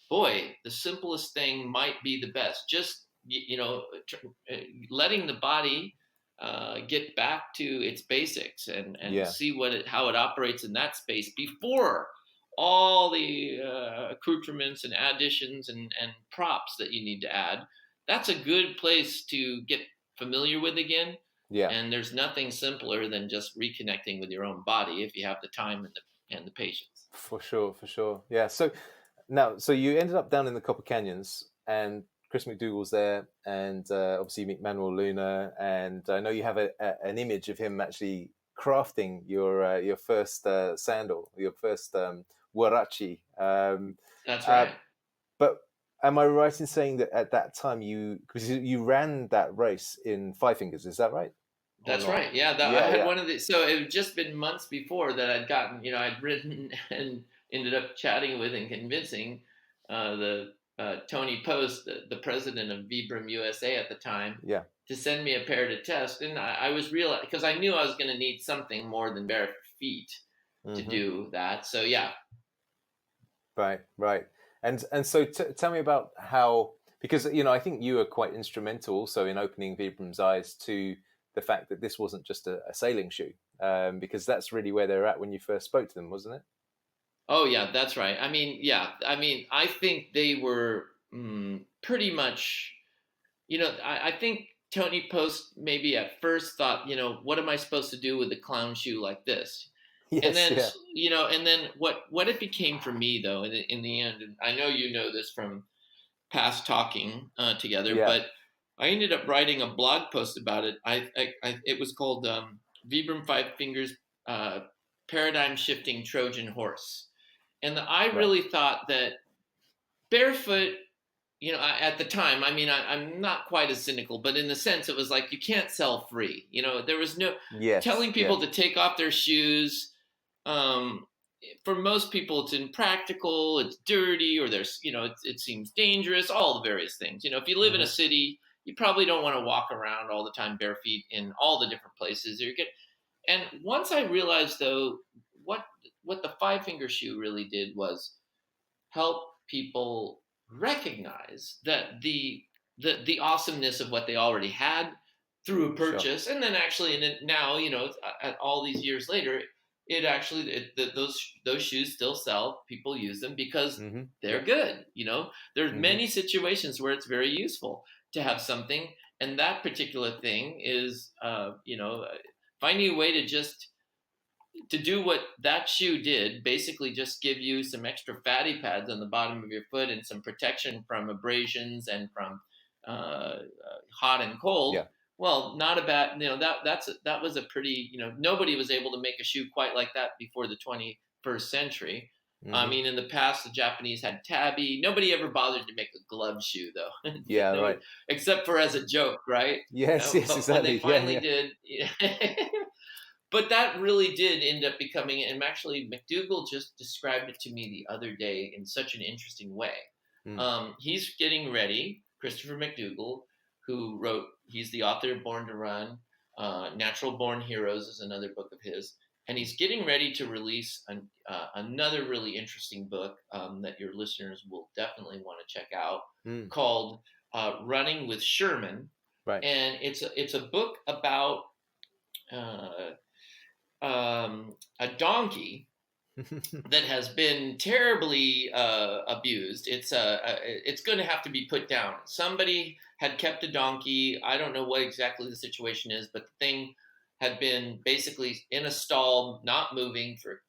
boy, the simplest thing might be the best. Just, letting the body get back to its basics and see how it operates in that space before all the accoutrements and additions and props that you need to add. That's a good place to get familiar with again. Yeah. And there's nothing simpler than just reconnecting with your own body if you have the time and the patience. For sure. Yeah. So you ended up down in the Copper Canyons, and Chris McDougall's there, and obviously you meet Manuel Luna, and I know you have an image of him actually crafting your first sandal, your first Warachi. That's right. But am I right in saying that at that time because you ran that race in Five Fingers, is that right? That's right. Yeah. I had one of the. So it had just been months before that I'd gotten. I'd written and ended up chatting with and convincing the Tony Post, the president of Vibram USA at the time, to send me a pair to test. And I was because I knew I was going to need something more than bare feet to do that. So yeah. Right. And so tell me about how, because I think you were quite instrumental also in opening Vibram's eyes to the fact that this wasn't just a sailing shoe, because that's really where they're at when you first spoke to them, wasn't it? Oh yeah, that's right. I mean, I think they were pretty much, I think Tony Post maybe at first thought, what am I supposed to do with a clown shoe like this? Yes, and then, and then what it became for me though, in the end, and I know you know this from past talking together, but I ended up writing a blog post about it. It was called Vibram Five Fingers Paradigm Shifting Trojan Horse. And I really thought that barefoot, at the time, I mean, I'm not quite as cynical, but in the sense it was like, you can't sell free. There was no telling people to take off their shoes. For most people, it's impractical, it's dirty, or there's, it seems dangerous, all the various things. If you live in a city, you probably don't want to walk around all the time bare feet in all the different places. And once I realized, though, what the Five Finger shoe really did was help people recognize that the awesomeness of what they already had through a purchase, and then actually, now at all these years later, those shoes still sell. People use them because they're good. There's many situations where it's very useful to have something, and that particular thing is finding a way to do what that shoe did, basically just give you some extra fatty pads on the bottom of your foot and some protection from abrasions and from hot and cold. Yeah. Well, not a bad, that was a pretty, nobody was able to make a shoe quite like that before the 21st century. I mean, in the past, the Japanese had tabi. Nobody ever bothered to make a glove shoe, though. Yeah, right. Except for as a joke, right? Yes, But exactly. when they finally did. But that really did end up becoming, and actually McDougall just described it to me the other day in such an interesting way. He's getting ready, Christopher McDougall, he's the author of Born to Run, Natural Born Heroes is another book of his, and he's getting ready to release another really interesting book that your listeners will definitely want to check out, called Running with Sherman. Right. And it's a book about a donkey that has been terribly abused. It's going to have to be put down. Somebody had kept a donkey. I don't know what exactly the situation is, but the thing had been basically in a stall, not moving for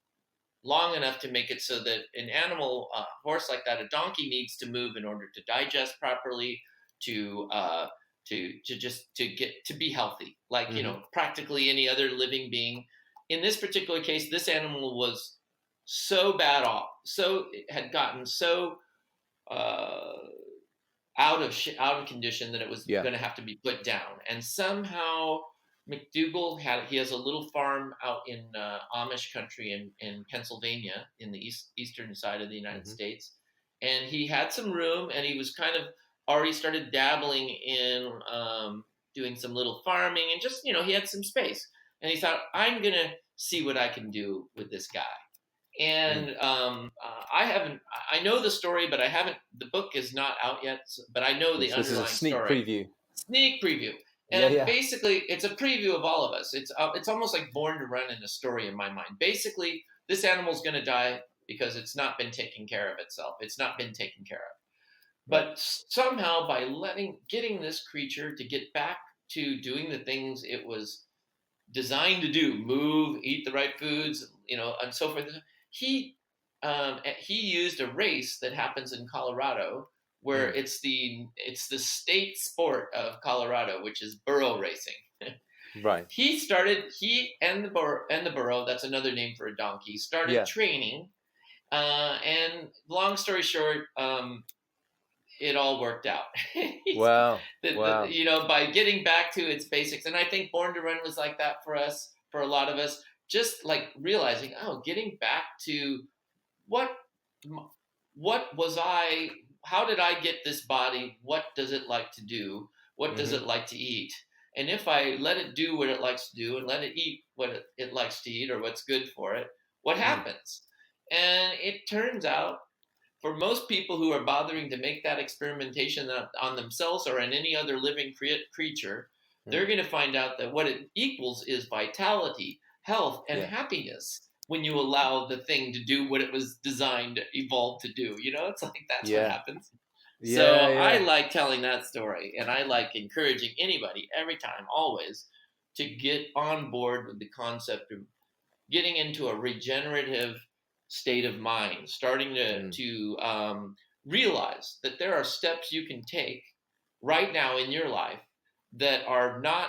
long enough to make it so that an animal, a horse like that, a donkey needs to move in order to digest properly, to get to be healthy, like practically any other living being. In this particular case, this animal was so bad off, had gotten so out of condition that it was going to have to be put down. And somehow McDougall has a little farm out in Amish country in Pennsylvania, in the eastern side of the United States, and he had some room, and he was kind of already started dabbling in doing some little farming, and just he had some space, and he thought, I'm gonna see what I can do with this guy. And I know the story, but I haven't. The book is not out yet, but I know the underlying this is a sneak story. Sneak preview. And basically, it's a preview of all of us. It's almost like Born to Run in a story in my mind. Basically, this animal's going to die because it's not been taking care of itself. It's not been taken care of. But somehow, by getting this creature to get back to doing the things it was designed to do, move, eat the right foods, and so forth, he used a race that happens in Colorado, where it's the state sport of Colorado, which is burro racing. Right. He and the burro, that's another name for a donkey, started training. And long story short, it all worked out. Wow. By getting back to its basics. And I think Born to Run was like that for us, for a lot of us, just like realizing, getting back to what was I, how did I get this body? What does it like to do? What does it like to eat? And if I let it do what it likes to do and let it eat what it likes to eat or what's good for it, what happens? And it turns out, for most people who are bothering to make that experimentation on themselves or on any other living creature, they're going to find out that what it equals is vitality, health, and happiness when you allow the thing to do what it was designed, evolved to do. It's like that's what happens. I like telling that story, and I like encouraging anybody every time, always, to get on board with the concept of getting into a regenerative state of mind, starting to realize that there are steps you can take right now in your life that are not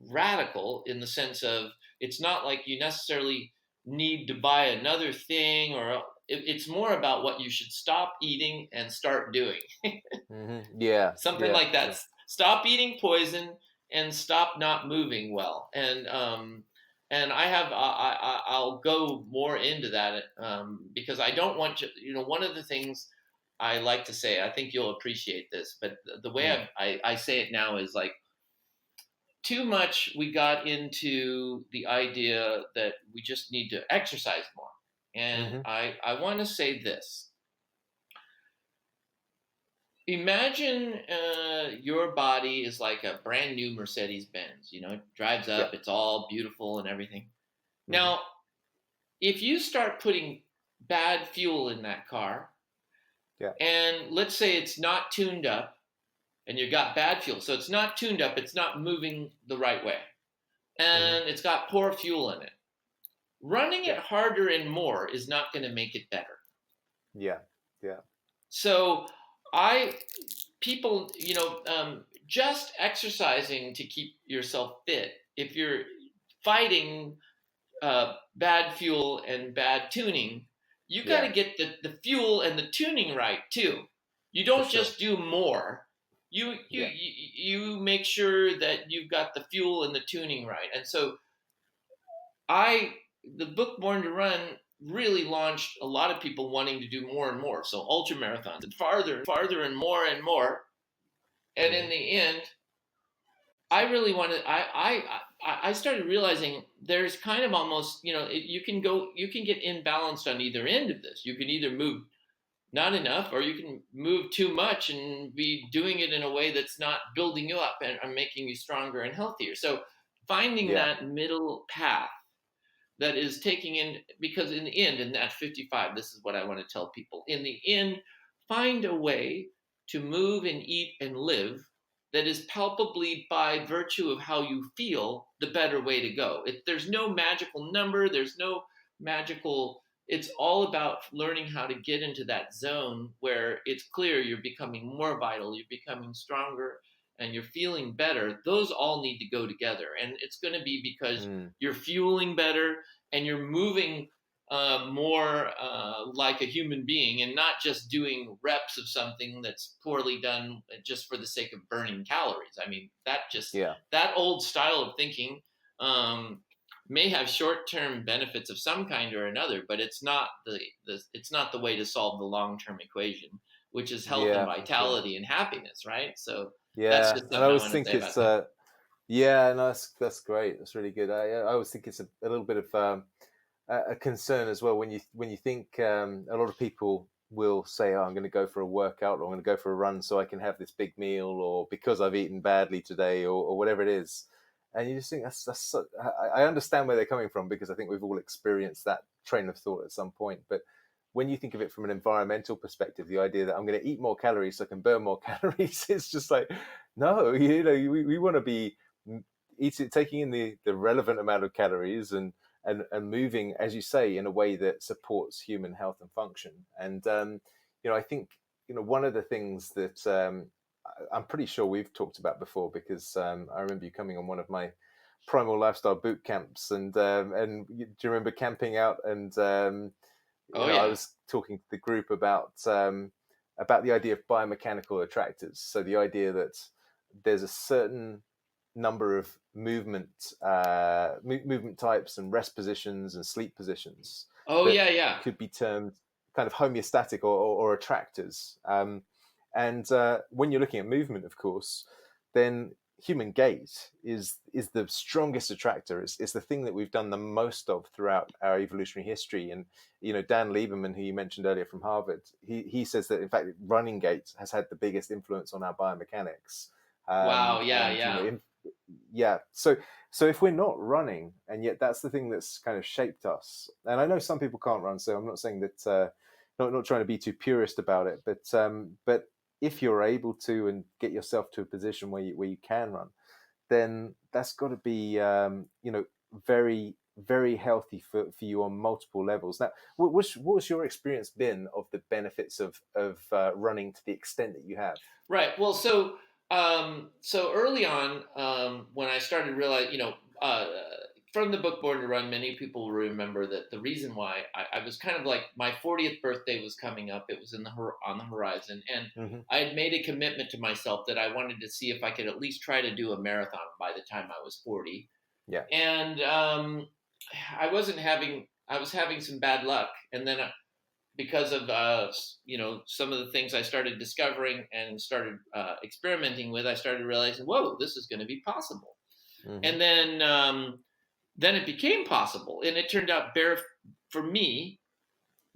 radical, in the sense of, it's not like you necessarily need to buy another thing, or it's more about what you should stop eating and start doing. Something like that. Sure. Stop eating poison and stop not moving well. And I'll go more into that because I don't want to, one of the things I like to say, I think you'll appreciate this, but the way I say it now is like, too much we got into the idea that we just need to exercise more. And I want to say this. Imagine your body is like a brand new Mercedes-Benz, it drives up, it's all beautiful and everything. Now, if you start putting bad fuel in that car, and let's say it's not tuned up, and you got bad fuel, so it's not tuned up, it's not moving the right way. and it's got poor fuel in it. Running it Yeah. harder and more is not going to make it better. Yeah. Yeah. So people, just exercising to keep yourself fit, if you're fighting bad fuel and bad tuning, you got to Yeah. get the fuel and the tuning right too. You For don't sure. just do more. Yeah. You make sure that you've got the fuel and the tuning right. And so the book Born to Run really launched a lot of people wanting to do more and more. So ultra marathons and farther and more and more. And in the end, I really wanted. I started realizing there's kind of almost, you can get imbalanced on either end of this. You can either move not enough, or you can move too much and be doing it in a way that's not building you up and making you stronger and healthier. So finding Yeah. that middle path that is taking in, because in the end, in that 55, this is what I want to tell people. In the end, find a way to move and eat and live that is palpably, by virtue of how you feel, the better way to go. There's no magical number. There's no magical. It's all about learning how to get into that zone where it's clear you're becoming more vital, you're becoming stronger, and you're feeling better. Those all need to go together. And it's going to be because you're fueling better and you're moving more like a human being, and not just doing reps of something that's poorly done just for the sake of burning calories. I mean, that old style of thinking may have short-term benefits of some kind or another, but it's not the way to solve the long-term equation, which is health and vitality and happiness, right? So that's just And I something I always want to think say about it's that. yeah, no, that's great. That's really good. I always think it's a little bit of a concern as well when you think a lot of people will say, "Oh, I'm going to go for a workout, or I'm going to go for a run so I can have this big meal, or because I've eaten badly today, or whatever it is." And you just think I understand where they're coming from, because I think we've all experienced that train of thought at some point. But when you think of it from an environmental perspective, the idea that I'm going to eat more calories so I can burn more calories, it's just like, no, we want to be taking in the relevant amount of calories and moving, as you say, in a way that supports human health and function. And I think one of the things that I'm pretty sure we've talked about before, because I remember you coming on one of my primal lifestyle boot camps, and do you remember camping out? And Oh I yeah. was talking to the group about the idea of biomechanical attractors. So the idea that there's a certain number of movement types and rest positions and sleep positions Oh that yeah. could be termed kind of homeostatic or attractors. And when you're looking at movement, of course, then human gait is the strongest attractor. It's the thing that we've done the most of throughout our evolutionary history. And Dan Lieberman, who you mentioned earlier from Harvard, he says that in fact running gait has had the biggest influence on our biomechanics. Wow. And so if we're not running, and yet that's the thing that's kind of shaped us. And I know some people can't run, so I'm not saying that not trying to be too purist about it, but if you're able to and get yourself to a position where you can run, then that's got to be very, very healthy for you on multiple levels. Now, what's your experience been of the benefits of running to the extent that you have? Right. Well, so early on, when I started realizing, from the book Born to Run, many people remember that the reason why I was kind of like, my 40th birthday was coming up. It was on the horizon, and I had made a commitment to myself that I wanted to see if I could at least try to do a marathon by the time I was 40. Yeah. And I was having some bad luck, and then because of some of the things I started discovering and started experimenting with, I started realizing, whoa, this is going to be possible. And then it became possible, and it turned out for me,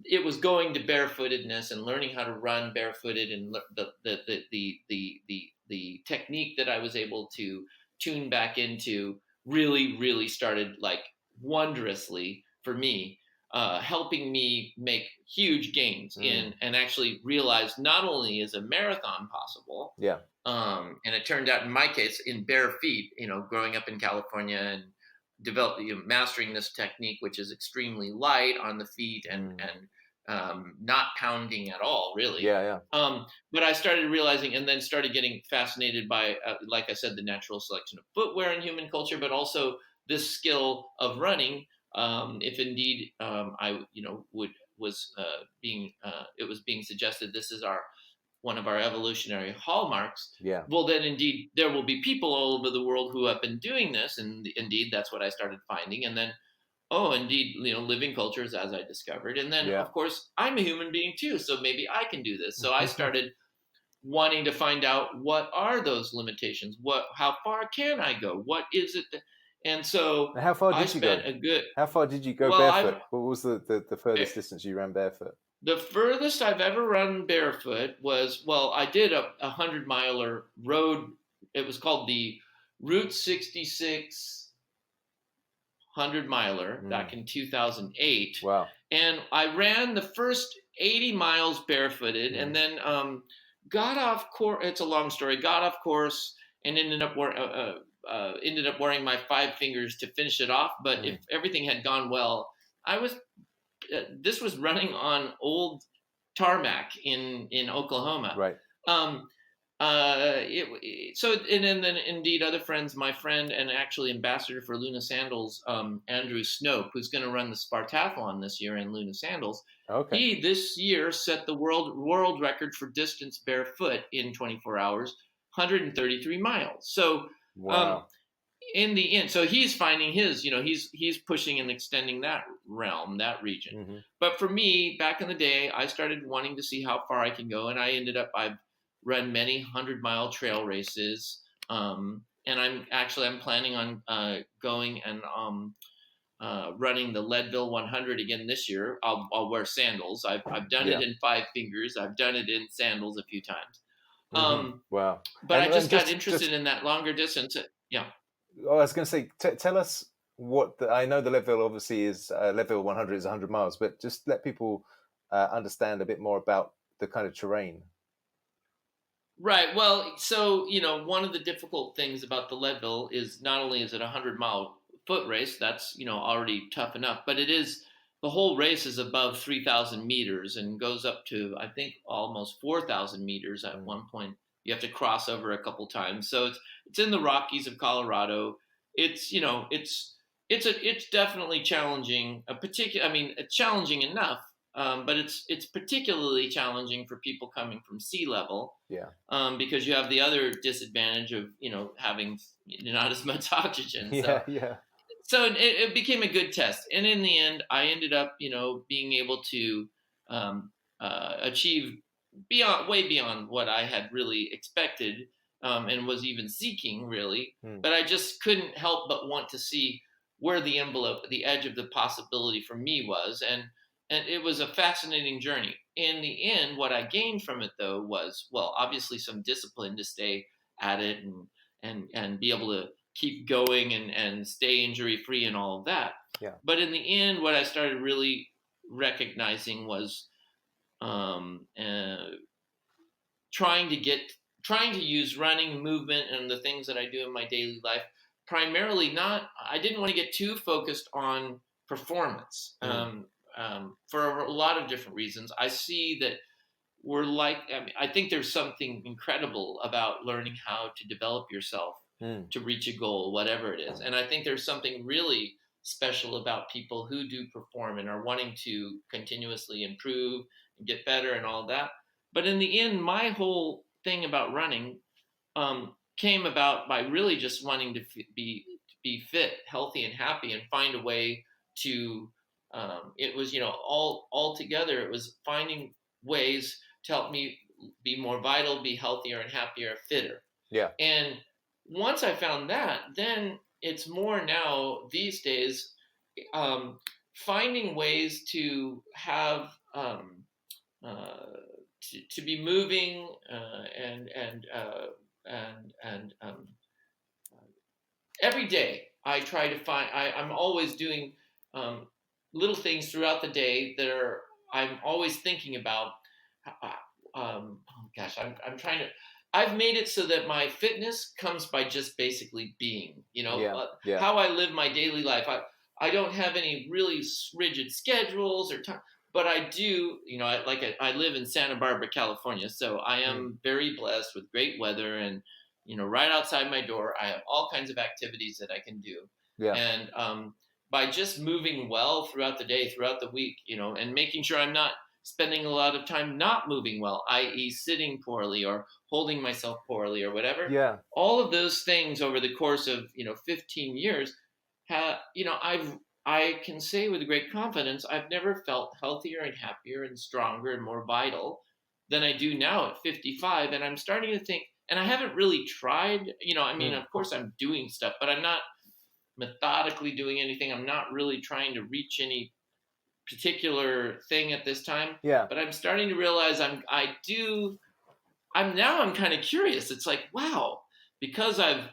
it was going to barefootedness and learning how to run barefooted, and the technique that I was able to tune back into really, really started like wondrously for me, helping me make huge gains in, and actually realize not only is a marathon possible, and it turned out in my case in bare feet, growing up in California and mastering this technique, which is extremely light on the feet and not pounding at all, really. Yeah. But I started realizing, and then started getting fascinated by, like I said, the natural selection of footwear in human culture, but also this skill of running. If indeed it was being suggested this is one of our evolutionary hallmarks. Yeah. Well, then indeed there will be people all over the world who have been doing this, and indeed that's what I started finding. And then, oh, indeed, living cultures, as I discovered. And then, of course, I'm a human being too, so maybe I can do this. So I started wanting to find out, what are those limitations? How far can I go? What is it? And so how far did you go? How far did you go barefoot? What was the furthest distance you ran barefoot? The furthest I've ever run barefoot was, I did a 100-miler road. It was called the Route 66 100-miler back in 2008. Wow. And I ran the first 80 miles barefooted, and then got off course. It's a long story. Got off course and ended up wearing my 5 fingers to finish it off. But if everything had gone well, this was running on old tarmac in Oklahoma. Right. And then indeed other friends, my friend and actually ambassador for Luna Sandals, Andrew Snope, who's going to run the Spartathlon this year in Luna Sandals. Okay. He this year set the world record for distance barefoot in 24 hours, 133 miles. So, wow. In the end, so he's finding his, he's pushing and extending that realm, that region. Mm-hmm. But for me, back in the day, I started wanting to see how far I can go, and I've run many 100-mile trail races, and I'm planning on going and running the Leadville 100 again this year. I'll wear sandals. I've done it in 5 fingers. I've done it in sandals a few times. Wow! But I just got interested in that longer distance. Yeah. I was going to say, tell us what I know. The Leadville obviously is Leadville 100 is 100 miles, but just let people understand a bit more about the kind of terrain. Right. Well, so, one of the difficult things about the Leadville is not only is it a 100-mile foot race, that's, already tough enough, but the whole race is above 3,000 meters and goes up to, I think, almost 4,000 meters at one point. You have to cross over a couple times. So it's in the Rockies of Colorado. It's definitely challenging. It's challenging enough. But it's particularly challenging for people coming from sea level. Yeah. Because you have the other disadvantage of having not as much oxygen. Yeah. So it became a good test, and in the end, I ended up being able to achieve way beyond what I had really expected, and was even seeking really. But I just couldn't help but want to see where the edge of the possibility for me was, and it was a fascinating journey. In the end, what I gained from it, though, was, obviously some discipline to stay at it and be able to keep going and stay injury-free and all of that. Yeah. But in the end, what I started really recognizing was trying to use running, movement, and the things that I do in my daily life, primarily I didn't want to get too focused on performance. For a lot of different reasons. I see that I think there's something incredible about learning how to develop yourself to reach a goal, whatever it is. And I think there's something really special about people who do perform and are wanting to continuously improve and get better and all that. But in the end, my whole thing about running came about by really just wanting to be fit, healthy, and happy, and find a way to it was, all together, it was finding ways to help me be more vital, be healthier and happier, fitter. Yeah. And once I found that, then it's more now these days finding ways to have to be moving and every day I try to find. I'm always doing little things throughout the day that I'm always thinking about. I'm trying to. I've made it so that my fitness comes by just basically being, Yeah. how I live my daily life. I don't have any really rigid schedules or time, but I do, I live in Santa Barbara, California. So I am very blessed with great weather, and, right outside my door, I have all kinds of activities that I can do. Yeah. And by just moving well throughout the day, throughout the week, and making sure I'm not spending a lot of time not moving well, i.e. sitting poorly or holding myself poorly or whatever. Yeah. All of those things over the course of, 15 years, I can say with great confidence, I've never felt healthier and happier and stronger and more vital than I do now at 55. And I'm starting to think, and I haven't really tried, of course I'm doing stuff, but I'm not methodically doing anything. I'm not really trying to reach any particular thing at this time. Yeah. But I'm starting to realize I'm kind of curious. It's like, wow, because I've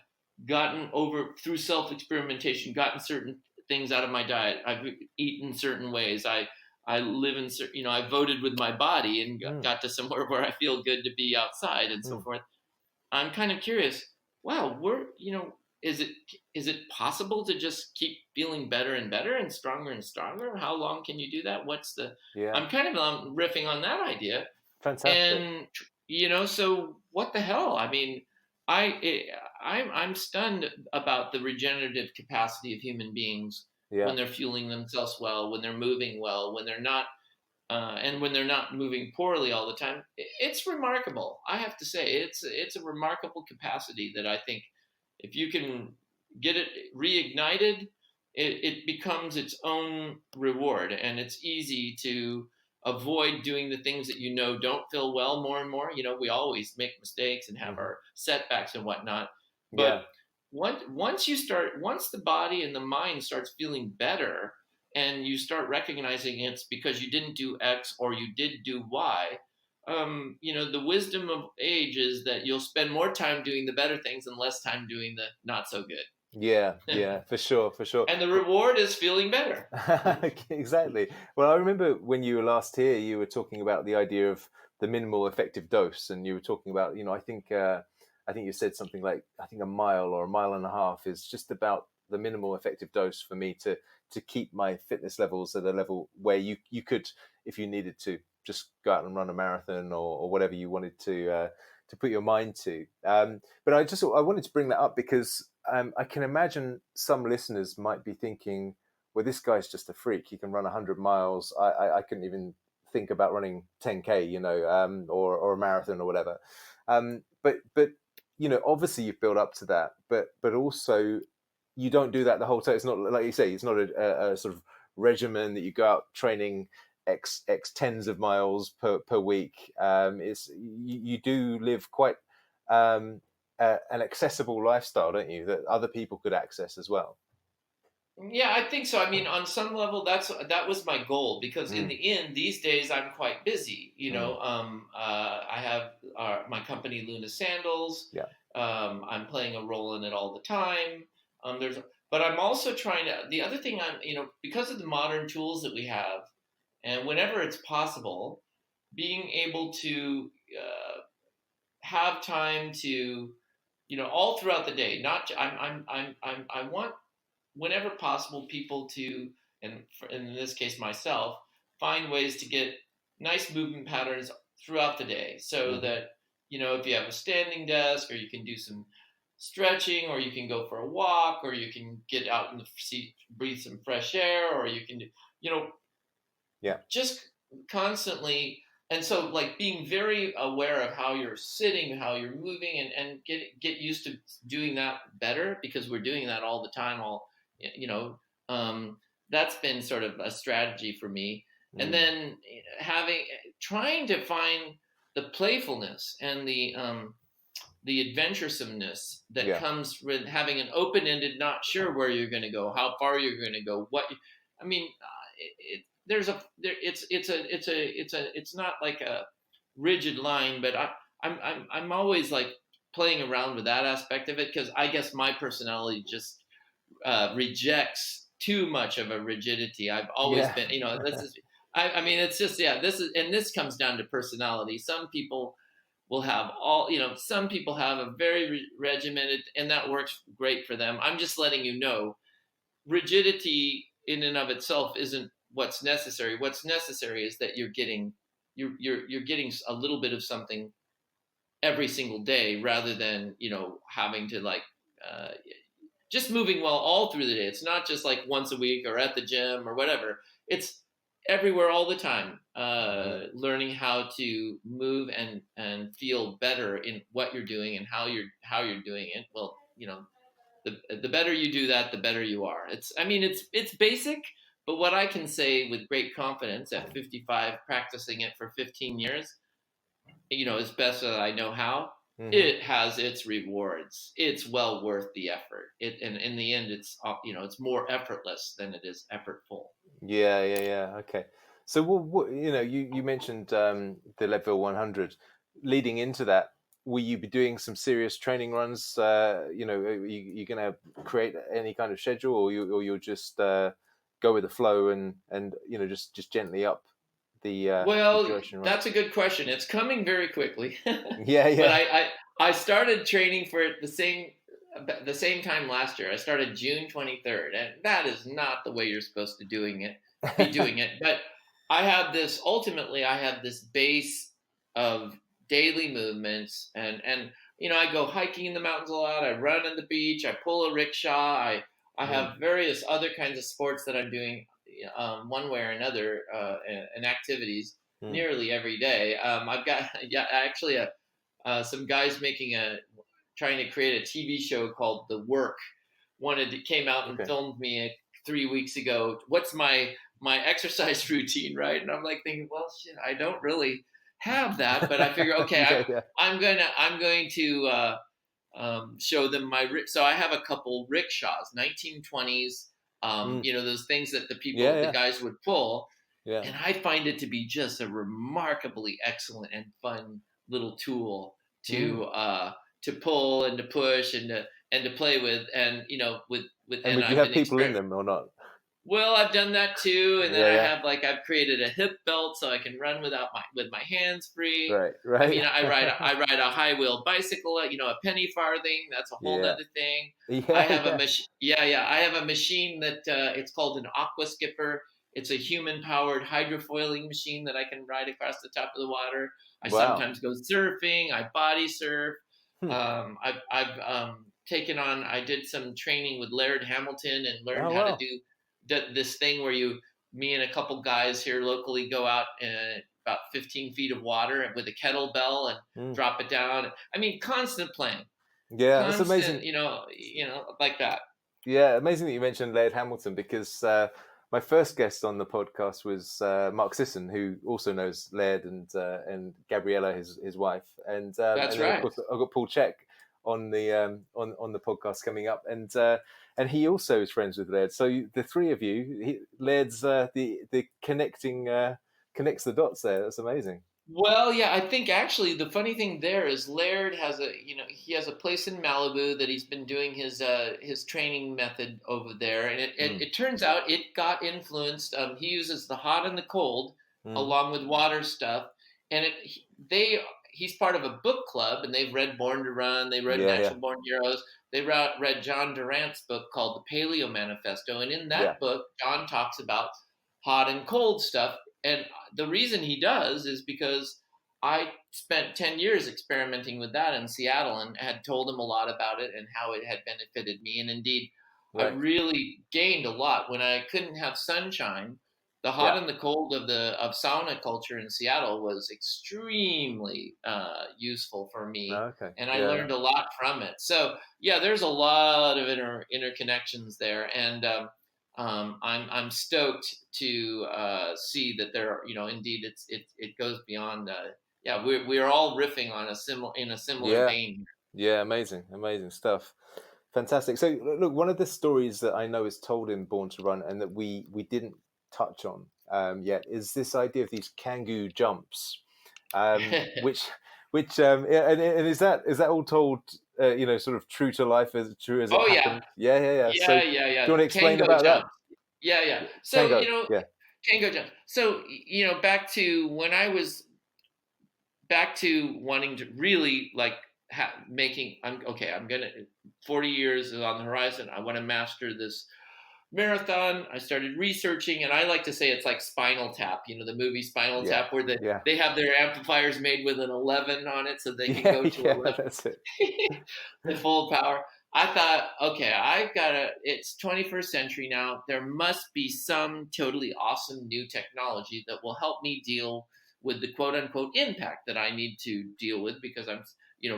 gotten over through self-experimentation, gotten certain things out of my diet. I've eaten certain ways. I live in, I voted with my body and got to somewhere where I feel good to be outside and so forth. I'm kind of curious. Wow, is it possible to just keep feeling better and better and stronger? How long can you do that? I'm kind of riffing on that idea. Fantastic. And, so what the hell? I mean, I'm stunned about the regenerative capacity of human beings when they're fueling themselves well, when they're moving well, when they're not, and when they're not moving poorly all the time. It's remarkable. I have to say, it's a remarkable capacity that I think if you can get it reignited, it becomes its own reward, and it's easy to avoid doing the things that don't feel well more and more. We always make mistakes and have our setbacks and whatnot. But once the body and the mind starts feeling better, and you start recognizing it's because you didn't do X or you did do Y, the wisdom of age is that you'll spend more time doing the better things and less time doing the not so good. Yeah, for sure. And the reward is feeling better. Exactly. Well, I remember when you were last here, you were talking about the idea of the minimal effective dose, and you were talking about, I think you said something like, I think a mile or a mile and a half is just about the minimal effective dose for me to keep my fitness levels at a level where you could, if you needed to, just go out and run a marathon or whatever you wanted to put your mind to. But I wanted to bring that up because I can imagine some listeners might be thinking, well, this guy's just a freak. He can run 100 miles. I couldn't even think about running 10K, or a marathon or whatever. But obviously you've built up to that, but also you don't do that the whole time. It's not, like you say, it's not a sort of regimen that you go out training X tens of miles per week. It's you do live quite an accessible lifestyle, don't you, that other people could access as well? Yeah, I think so. I mean, on some level, that was my goal, because in the end, these days I'm quite busy. I have my company Luna Sandals. Yeah. I'm playing a role in it all the time. But I'm also trying to. The other thing because of the modern tools that we have, and whenever it's possible, being able to have time to, all throughout the day. I want, whenever possible, people to, and in this case myself, find ways to get nice movement patterns throughout the day, so that if you have a standing desk, or you can do some stretching, or you can go for a walk, or you can get out in the seat, breathe some fresh air, or you can do, just constantly. And so, like, being very aware of how you're sitting, how you're moving, and get used to doing that better, because we're doing that all the time. That's been sort of a strategy for me. And then trying to find the playfulness and the adventuresomeness that comes with having an open-ended, not sure where you're going to go, how far you're going to go, it's not like a rigid line, but I'm always like playing around with that aspect of it, because I guess my personality just rejects too much of a rigidity. I've always been, this is, it's just, this comes down to personality. Some people will have all, some people have a very regimented, and that works great for them. I'm just letting you know, rigidity in and of itself isn't what's necessary. What's necessary is that you're getting a little bit of something every single day, rather than having to just moving well all through the day. It's not just like once a week or at the gym or whatever. It's everywhere all the time. Learning how to move and feel better in what you're doing and how you're doing it. Well, the better you do that, the better you are. It's basic, but what I can say with great confidence at 55, practicing it for 15 years, as best as I know how, it has its rewards. It's well worth the effort. And in the end, it's more effortless than it is effortful. Yeah. Okay. So what you mentioned the Leadville 100. Leading into that, will you be doing some serious training runs? Are you going to create any kind of schedule, or you'll just go with the flow and just gently up the duration run? That's a good question. It's coming very quickly. Yeah. But I started training for it the same time last year. I started June 23rd, and that is not the way you're supposed to be doing it. But I have this base of daily movements, and I go hiking in the mountains a lot. I run on the beach. I pull a rickshaw. I have various other kinds of sports that I'm doing one way or another, and activities nearly every day. I've got actually some guys trying to create a TV show called The Work. Came out and filmed me 3 weeks ago. What's my exercise routine, right? And I'm like thinking, well, shit, I don't really have that, but I figure, okay, I'm going to show them so I have a couple rickshaws, 1920s, those things that the guys would pull. Yeah. And I find it to be just a remarkably excellent and fun little tool to pull and to push and to play with, and with. And would you have people in them or not? Well, I've done that too, and then I've created a hip belt so I can run with my hands free. Right. I ride a high wheel bicycle, a penny farthing. That's a whole other thing. I have a machine that it's called an aqua skipper. It's a human powered hydrofoiling machine that I can ride across the top of the water. I sometimes go surfing. I body surf. I've taken on. I did some training with Laird Hamilton and learned how to do this thing where me and a couple guys here locally go out in about 15 feet of water with a kettlebell and drop it down. Constant playing. Yeah, that's amazing. Like that. Yeah, amazing that you mentioned Laird Hamilton, because my first guest on the podcast was Mark Sisson, who also knows Laird and Gabriella, his wife. And that's right. Of course, I've got Paul Check on the podcast coming up, and he also is friends with Laird. So the three of you, Laird's the connects the dots there. That's amazing. Well, yeah, I think actually the funny thing there is Laird has he has a place in Malibu that he's been doing his training method over there, and it turns out it got influenced. He uses the hot and the cold along with water stuff, and he's part of a book club, and they've read Born to Run, they read Natural Born Heroes, they read John Durant's book called The Paleo Manifesto, and in that book, John talks about hot and cold stuff. And the reason he does is because I spent 10 years experimenting with that in Seattle and had told him a lot about it and how it had benefited me. And indeed, I really gained a lot. When I couldn't have sunshine, the hot and the cold of sauna culture in Seattle was extremely useful for me. And I learned a lot from it. So, there's a lot of interconnections there. And I'm stoked to see that there are, indeed it goes beyond. We're all riffing on in a similar vein. Yeah, amazing stuff. Fantastic. So look, one of the stories that I know is told in Born to Run and that we didn't touch on yet is this idea of these Kangoo jumps, which and is that all told? Sort of true to life, as true as it happened. Yeah. So, do you want to explain about that? Yeah. So Kango jumps. So back to when I was back to wanting to really like I'm 40 years is on the horizon. I want to master this marathon. I started researching, and I like to say it's like Spinal Tap, the movie Spinal Yeah. Tap, where Yeah. they have their amplifiers made with an 11 on it so they can Yeah. go to Yeah. 11 That's it. the full power. I thought, okay, it's 21st century now. There must be some totally awesome new technology that will help me deal with the quote unquote impact that I need to deal with because I'm,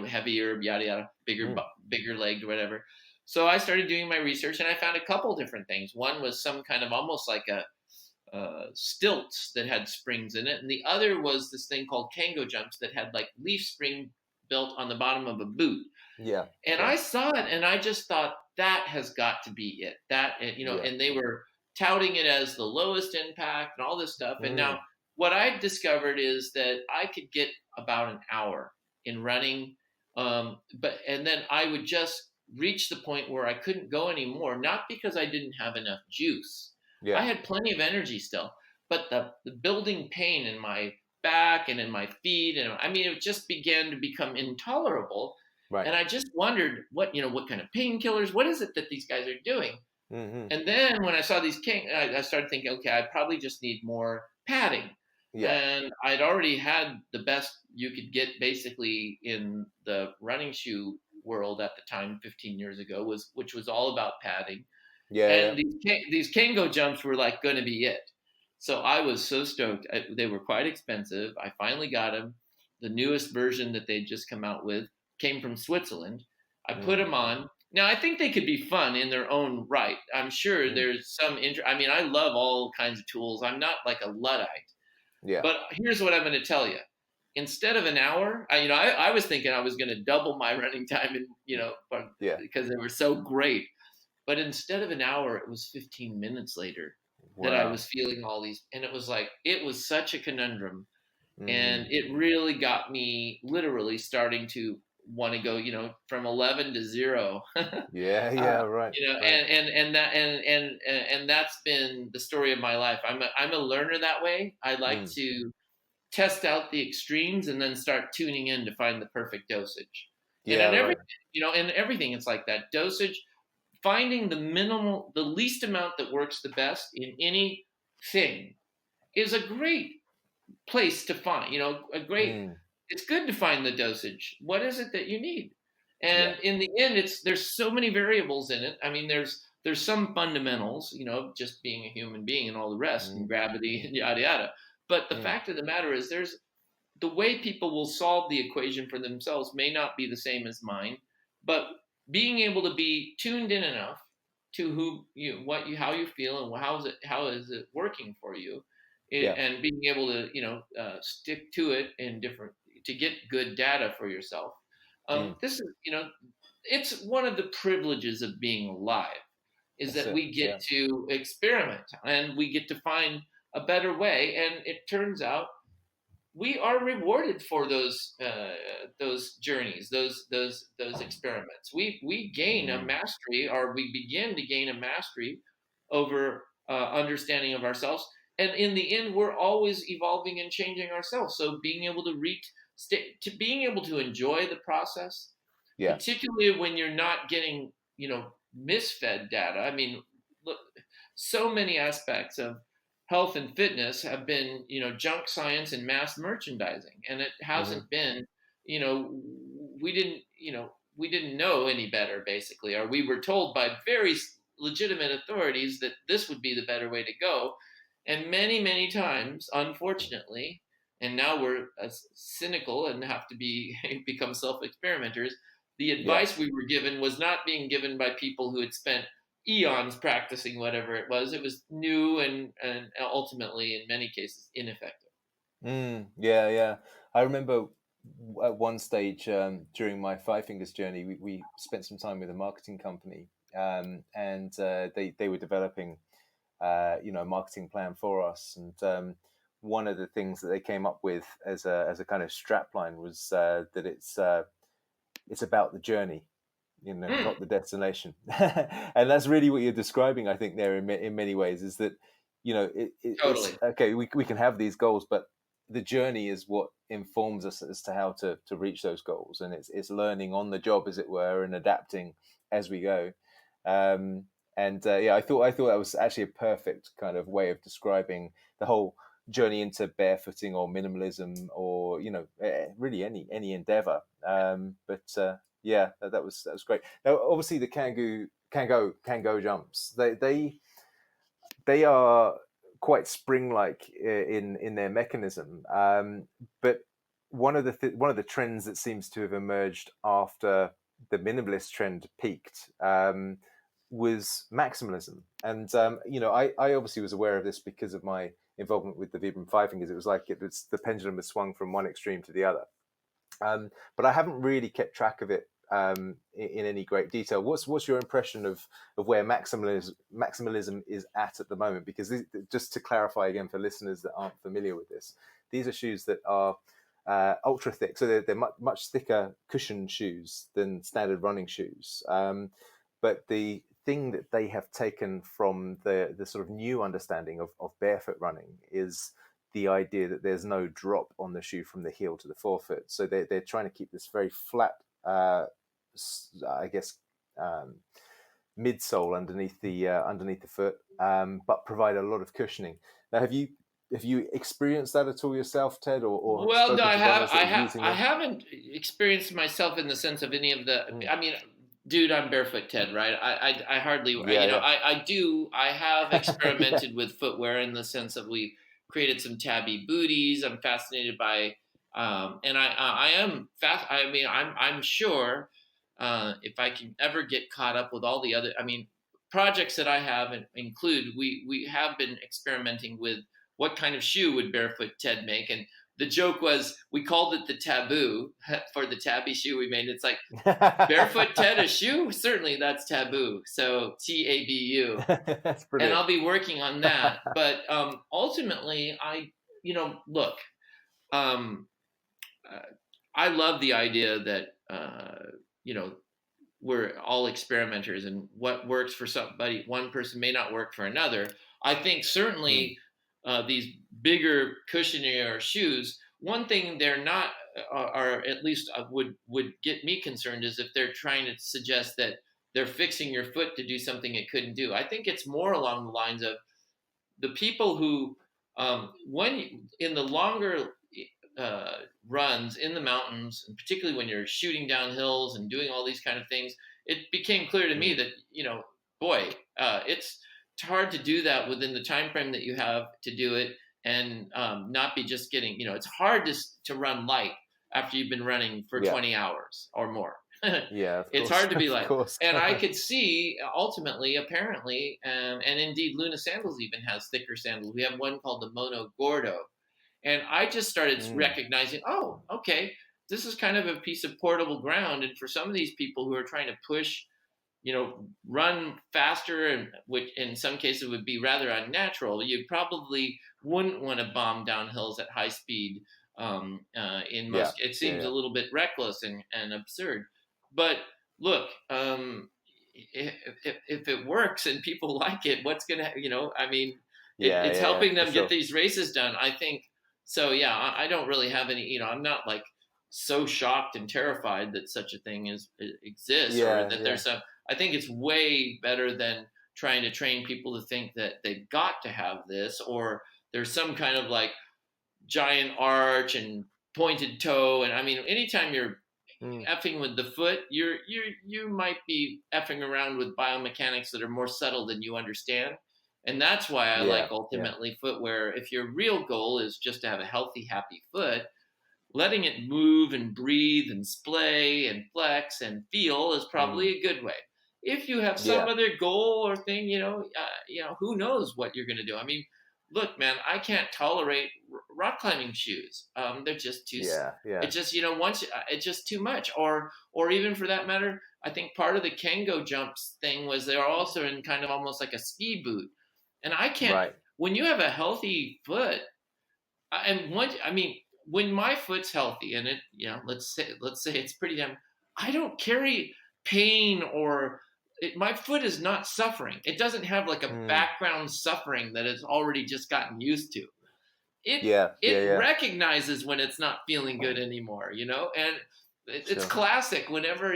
heavier, yada, yada, bigger legged, whatever. So I started doing my research and I found a couple different things. One was some kind of almost like a stilts that had springs in it. And the other was this thing called Kango jumps that had like leaf spring built on the bottom of a boot. Yeah. And I saw it and I just thought that has got to be it. And they were touting it as the lowest impact and all this stuff. And now what I discovered is that I could get about an hour in running. And then I would just reach the point where I couldn't go anymore, not because I didn't have enough juice. Yeah. I had plenty of energy still, but the building pain in my back and in my feet, and it just began to become intolerable. Right. And I just wondered what kind of painkillers, what is it that these guys are doing? And then when I saw these I started thinking, okay, I probably just need more padding. Yeah. And I'd already had the best you could get basically in the running shoe world at the time, 15 years ago, which was all about padding. Yeah. And these Kango jumps were like going to be it. So I was so stoked. They were quite expensive. I finally got them. The newest version that they'd just come out with came from Switzerland. I put them on. Now, I think they could be fun in their own right. I'm sure there's some I love all kinds of tools. I'm not like a Luddite. Yeah. But here's what I'm going to tell you. Instead of an hour, I was thinking I was going to double my running time, because they were so great. But instead of an hour, it was 15 minutes later that I was feeling all these. And it was such a conundrum. And it really got me literally starting to want to go, from 11 to 0. Right. And that's been the story of my life. I'm a learner that way. I like to test out the extremes and then start tuning in to find the perfect dosage. And in everything, it's like that dosage, finding the least amount that works the best in anything is a great place to find, it's good to find the dosage. What is it that you need? And in the end, there's so many variables in it. There's some fundamentals, just being a human being and all the rest and gravity and yada, yada. But the fact of the matter is the way people will solve the equation for themselves may not be the same as mine, but being able to be tuned in enough to how you feel and how is it working for you, and being able to stick to it to get good data for yourself. This is it's one of the privileges of being alive is that we get to experiment and we get to find a better way, and it turns out we are rewarded for those journeys, those experiments. We gain a mastery, or we begin to gain a mastery over understanding of ourselves, and in the end, we're always evolving and changing ourselves. So being able to being able to enjoy the process, particularly when you're not getting misfed data. Look, so many aspects of health and fitness have been, junk science and mass merchandising. And it hasn't been, we didn't know any better, basically, or we were told by very legitimate authorities that this would be the better way to go. And many, many times, unfortunately, and now we're cynical and have to become self-experimenters, the advice we were given was not being given by people who had spent eons practicing whatever it was. It was new and ultimately, in many cases, ineffective. I remember at one stage during my Five Fingers journey, we spent some time with a marketing company, and they were developing a marketing plan for us. And one of the things that they came up with as a kind of strapline was that it's about the journey, not the destination. And that's really what you're describing, I think, there in many ways, is that, Totally. it's okay, we can have these goals, but the journey is what informs us as to how to reach those goals, and it's learning on the job, as it were, and adapting as we go. I thought that was actually a perfect kind of way of describing the whole journey into barefooting or minimalism, or really any endeavor. That was great. Now, obviously, the can go jumps, they are quite spring-like in their mechanism, but one of the trends that seems to have emerged after the minimalist trend peaked was maximalism. And I obviously was aware of this because of my involvement with the Vibram Five Fingers. It was like the pendulum was swung from one extreme to the other, but I haven't really kept track of it in any great detail. What's your impression of where maximalism is at the moment? Because just to clarify again for listeners that aren't familiar with this, these are shoes that are ultra thick, so they're much thicker cushion shoes than standard running shoes. But the thing that they have taken from the sort of new understanding of barefoot running is the idea that there's no drop on the shoe from the heel to the forefoot. So they're trying to keep this very flat, midsole underneath the foot, but provide a lot of cushioning. Now, have you experienced that at all yourself, Ted, or well, no, I haven't experienced myself in the sense of any of the. I mean, dude, I'm Barefoot Ted, right? I hardly, I have experimented with footwear in the sense of we created some tabby booties. I'm fascinated by, and I am fast. I mean, I'm sure if I can ever get caught up with all the other, projects that I have include, we have been experimenting with what kind of shoe would Barefoot Ted make, and the joke was we called it the taboo for the tabby shoe we made. It's like Barefoot Ted a shoe? Certainly that's taboo. So TABU. That's brilliant. And I'll be working on that. But ultimately, look, I love the idea that, we're all experimenters, and what works for somebody, one person may not work for another. I think certainly these bigger, cushionier shoes, one thing they're not, or at least would get me concerned, is if they're trying to suggest that they're fixing your foot to do something it couldn't do. I think it's more along the lines of the people who, in the longer runs in the mountains, and particularly when you're shooting down hills and doing all these kind of things, it became clear to me that, it's hard to do that within the time frame that you have to do it, and not be just getting, it's hard to run light after you've been running for 20 hours or more. Yeah, it's hard to be light. And I could see ultimately, apparently, and indeed Luna Sandals even has thicker sandals. We have one called the Mono Gordo. And I just started recognizing, oh, okay, this is kind of a piece of portable ground. And for some of these people who are trying to push, run faster, and which in some cases would be rather unnatural, you probably wouldn't want to bomb down hills at high speed. It seems a little bit reckless and absurd. But look, if it works and people like it, what's going to, it's helping them get these races done, I think. So, I don't really have any, I'm not like so shocked and terrified that such a thing exists, or that there's I think it's way better than trying to train people to think that they've got to have this, or there's some kind of like giant arch and pointed toe. And anytime you're effing with the foot, you might be effing around with biomechanics that are more subtle than you understand. And that's why I like ultimately footwear. If your real goal is just to have a healthy, happy foot, letting it move and breathe and splay and flex and feel is probably a good way. If you have some other goal or thing, who knows what you're going to do. Look, man, I can't tolerate rock climbing shoes. They're just too. It's just it's just too much. Or even for that matter, I think part of the Kango jumps thing was they're also in kind of almost like a ski boot. And I can't. Right. When you have a healthy foot, when my foot's healthy and it, let's say it's pretty damn. I don't carry pain or. My foot is not suffering. It doesn't have like a background suffering that it's already just gotten used to. it Yeah, yeah, it yeah. recognizes when it's not feeling good anymore, and it's Sure. classic whenever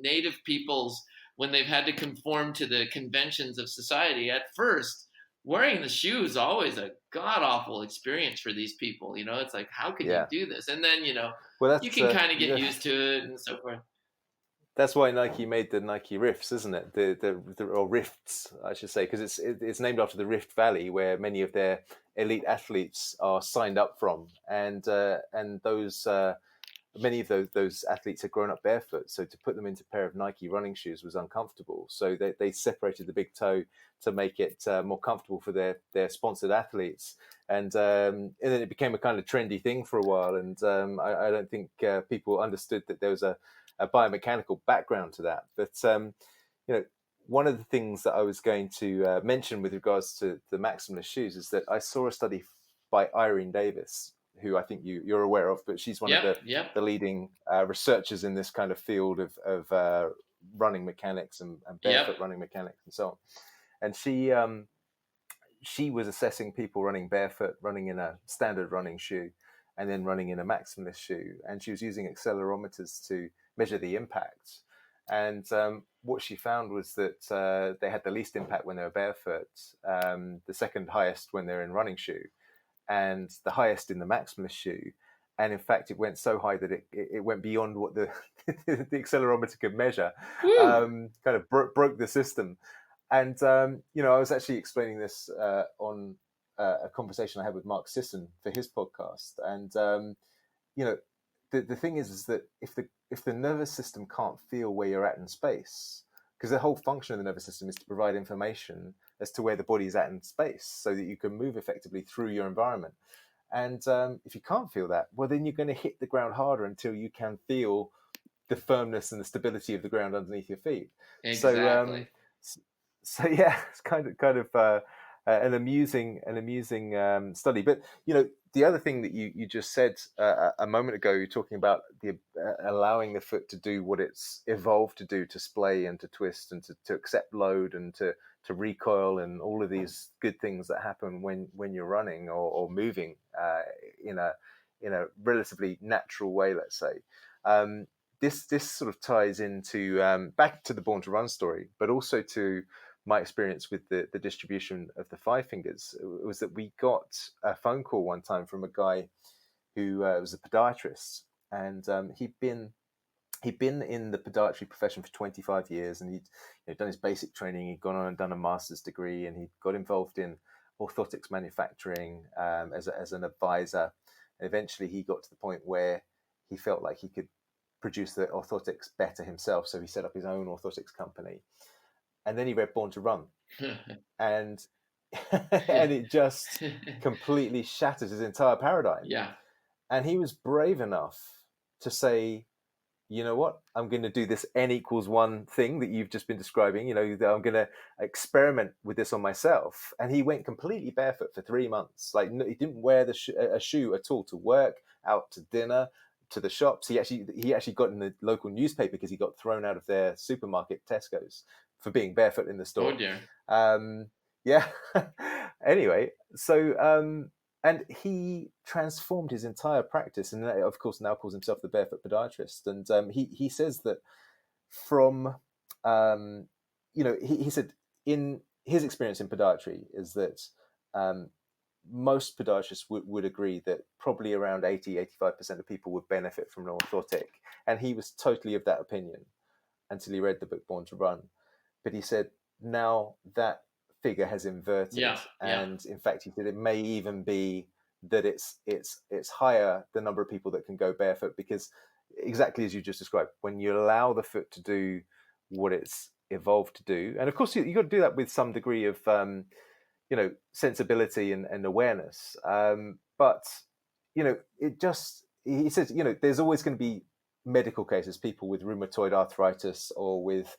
native peoples, when they've had to conform to the conventions of society at first, wearing the shoe is always a god awful experience for these people. It's like, how can you Yeah. do this? And then Well, you that's can kind of get used to it and so forth. that's why Nike made the Nike Rifts, isn't it? Or Rifts, I should say, because it's named after the Rift Valley where many of their elite athletes are signed up from, and those many of those athletes had grown up barefoot, so to put them into a pair of Nike running shoes was uncomfortable. So they separated the big toe to make it more comfortable for their sponsored athletes, and then it became a kind of trendy thing for a while. And I don't think people understood that there was a biomechanical background to that. But you know, one of the things that I was going to mention with regards to the maximalist shoes is that I saw a study by Irene Davis, who I think you're aware of, but she's one of Yep, the yep, leading researchers in this kind of field of running mechanics and yep. barefoot running mechanics and so on. And she was assessing people running barefoot, running in a standard running shoe, and then running in a maximalist shoe. And she was using accelerometers to measure the impact. And what she found was that they had the least impact when they were barefoot, the second highest when they're in running shoe, and the highest in the maximalist shoe. And in fact, it went so high that it went beyond what the the accelerometer could measure. Woo! Kind of broke the system. And I was actually explaining this on a conversation I had with Mark Sisson for his podcast. And you know, the thing is that if the nervous system can't feel where you're at in space, because the whole function of the nervous system is to provide information as to where the body's at in space, so that you can move effectively through your environment. And if you can't feel that, well, then you're going to hit the ground harder until you can feel the firmness and the stability of the ground underneath your feet. So Exactly. so yeah, it's kind of an amusing study. But the other thing that you just said a moment ago, you're talking about the allowing the foot to do what it's evolved to do, to splay and to twist and to accept load and to recoil and all of these good things that happen when you're running or moving in a relatively natural way, let's say. This sort of ties into back to the Born to Run story, but also to my experience with the distribution of the five fingers. It was that we got a phone call one time from a guy who was a podiatrist, and he'd been in the podiatry profession for 25 years, and he'd done his basic training. He'd gone on and done a master's degree, and he got involved in orthotics manufacturing as an advisor. And eventually, he got to the point where he felt like he could produce the orthotics better himself, so he set up his own orthotics company. And then he read Born to Run, and and it just completely shattered his entire paradigm. Yeah. And he was brave enough to say, you know what, I'm going to do this N=1 thing that you've just been describing. I'm going to experiment with this on myself. And he went completely barefoot for 3 months. Like, he didn't wear a shoe at all to work, out to dinner, to the shops. He actually got in the local newspaper because he got thrown out of their supermarket, Tesco's, for being barefoot in the store. Oh dear. Yeah. Anyway, so and he transformed his entire practice, and of course now calls himself the Barefoot Podiatrist. And he says that from he said in his experience in podiatry is that most podiatrists would agree that probably around 80-85% of people would benefit from an orthotic, and he was totally of that opinion until he read the book Born to Run. But he said now that figure has inverted, and in fact he said it may even be that it's higher the number of people that can go barefoot, because exactly as you just described, when you allow the foot to do what it's evolved to do, and of course you've got to do that with some degree of sensibility and awareness, but it just, he says, there's always going to be medical cases, people with rheumatoid arthritis or with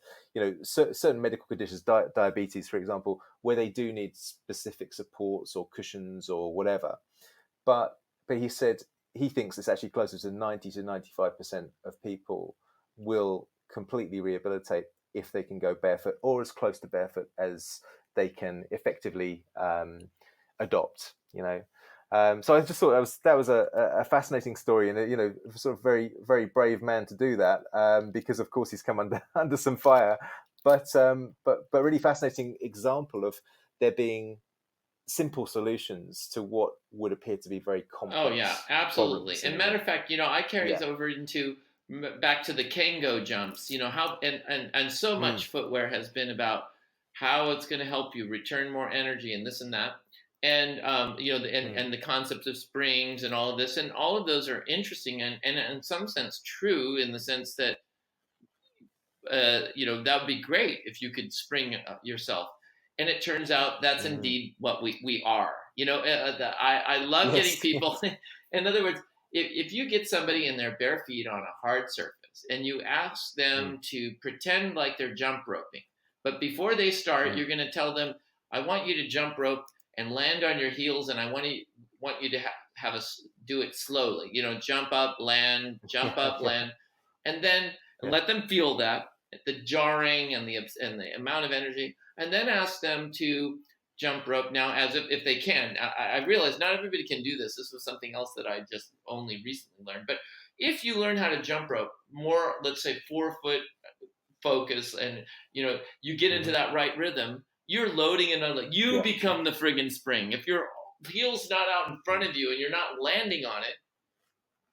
certain medical conditions, diabetes for example, where they do need specific supports or cushions or whatever, but he said he thinks it's actually closer to 90-95% of people will completely rehabilitate if they can go barefoot, or as close to barefoot as they can effectively adopt. So I just thought that was a fascinating story, and sort of very very brave man to do that, because of course he's come under under some fire, but really fascinating example of there being simple solutions to what would appear to be very Oh yeah, complex absolutely. problems. And matter of fact, I carries Yeah. over into back to the Kango jumps. How and so Mm, much footwear has been about how it's going to help you return more energy and this and that, and mm, and the concept of springs and all of this, and all of those are interesting and in some sense true in the sense that that would be great if you could spring yourself. And it turns out that's mm. indeed what we are. I love getting Yes. people. Yes. In other words, if you get somebody in their bare feet on a hard surface and you ask Mm, them to pretend like they're jump roping, but before they start, mm. you're going to tell them, "I want you to jump rope and land on your heels, and I want you to have us do it slowly. Jump up, land, jump Yeah. up, Yeah. land, and then Yeah. let them feel that the jarring and the amount of energy, and then ask them to jump rope now as if they can. I realize not everybody can do this. This was something else that I just only recently learned. But if you learn how to jump rope more, let's say 4 foot focus, and you get into Hmm. that right rhythm, you're loading another. You Yeah. become the friggin' spring. If your heel's not out in front Mm, of you and you're not landing on it,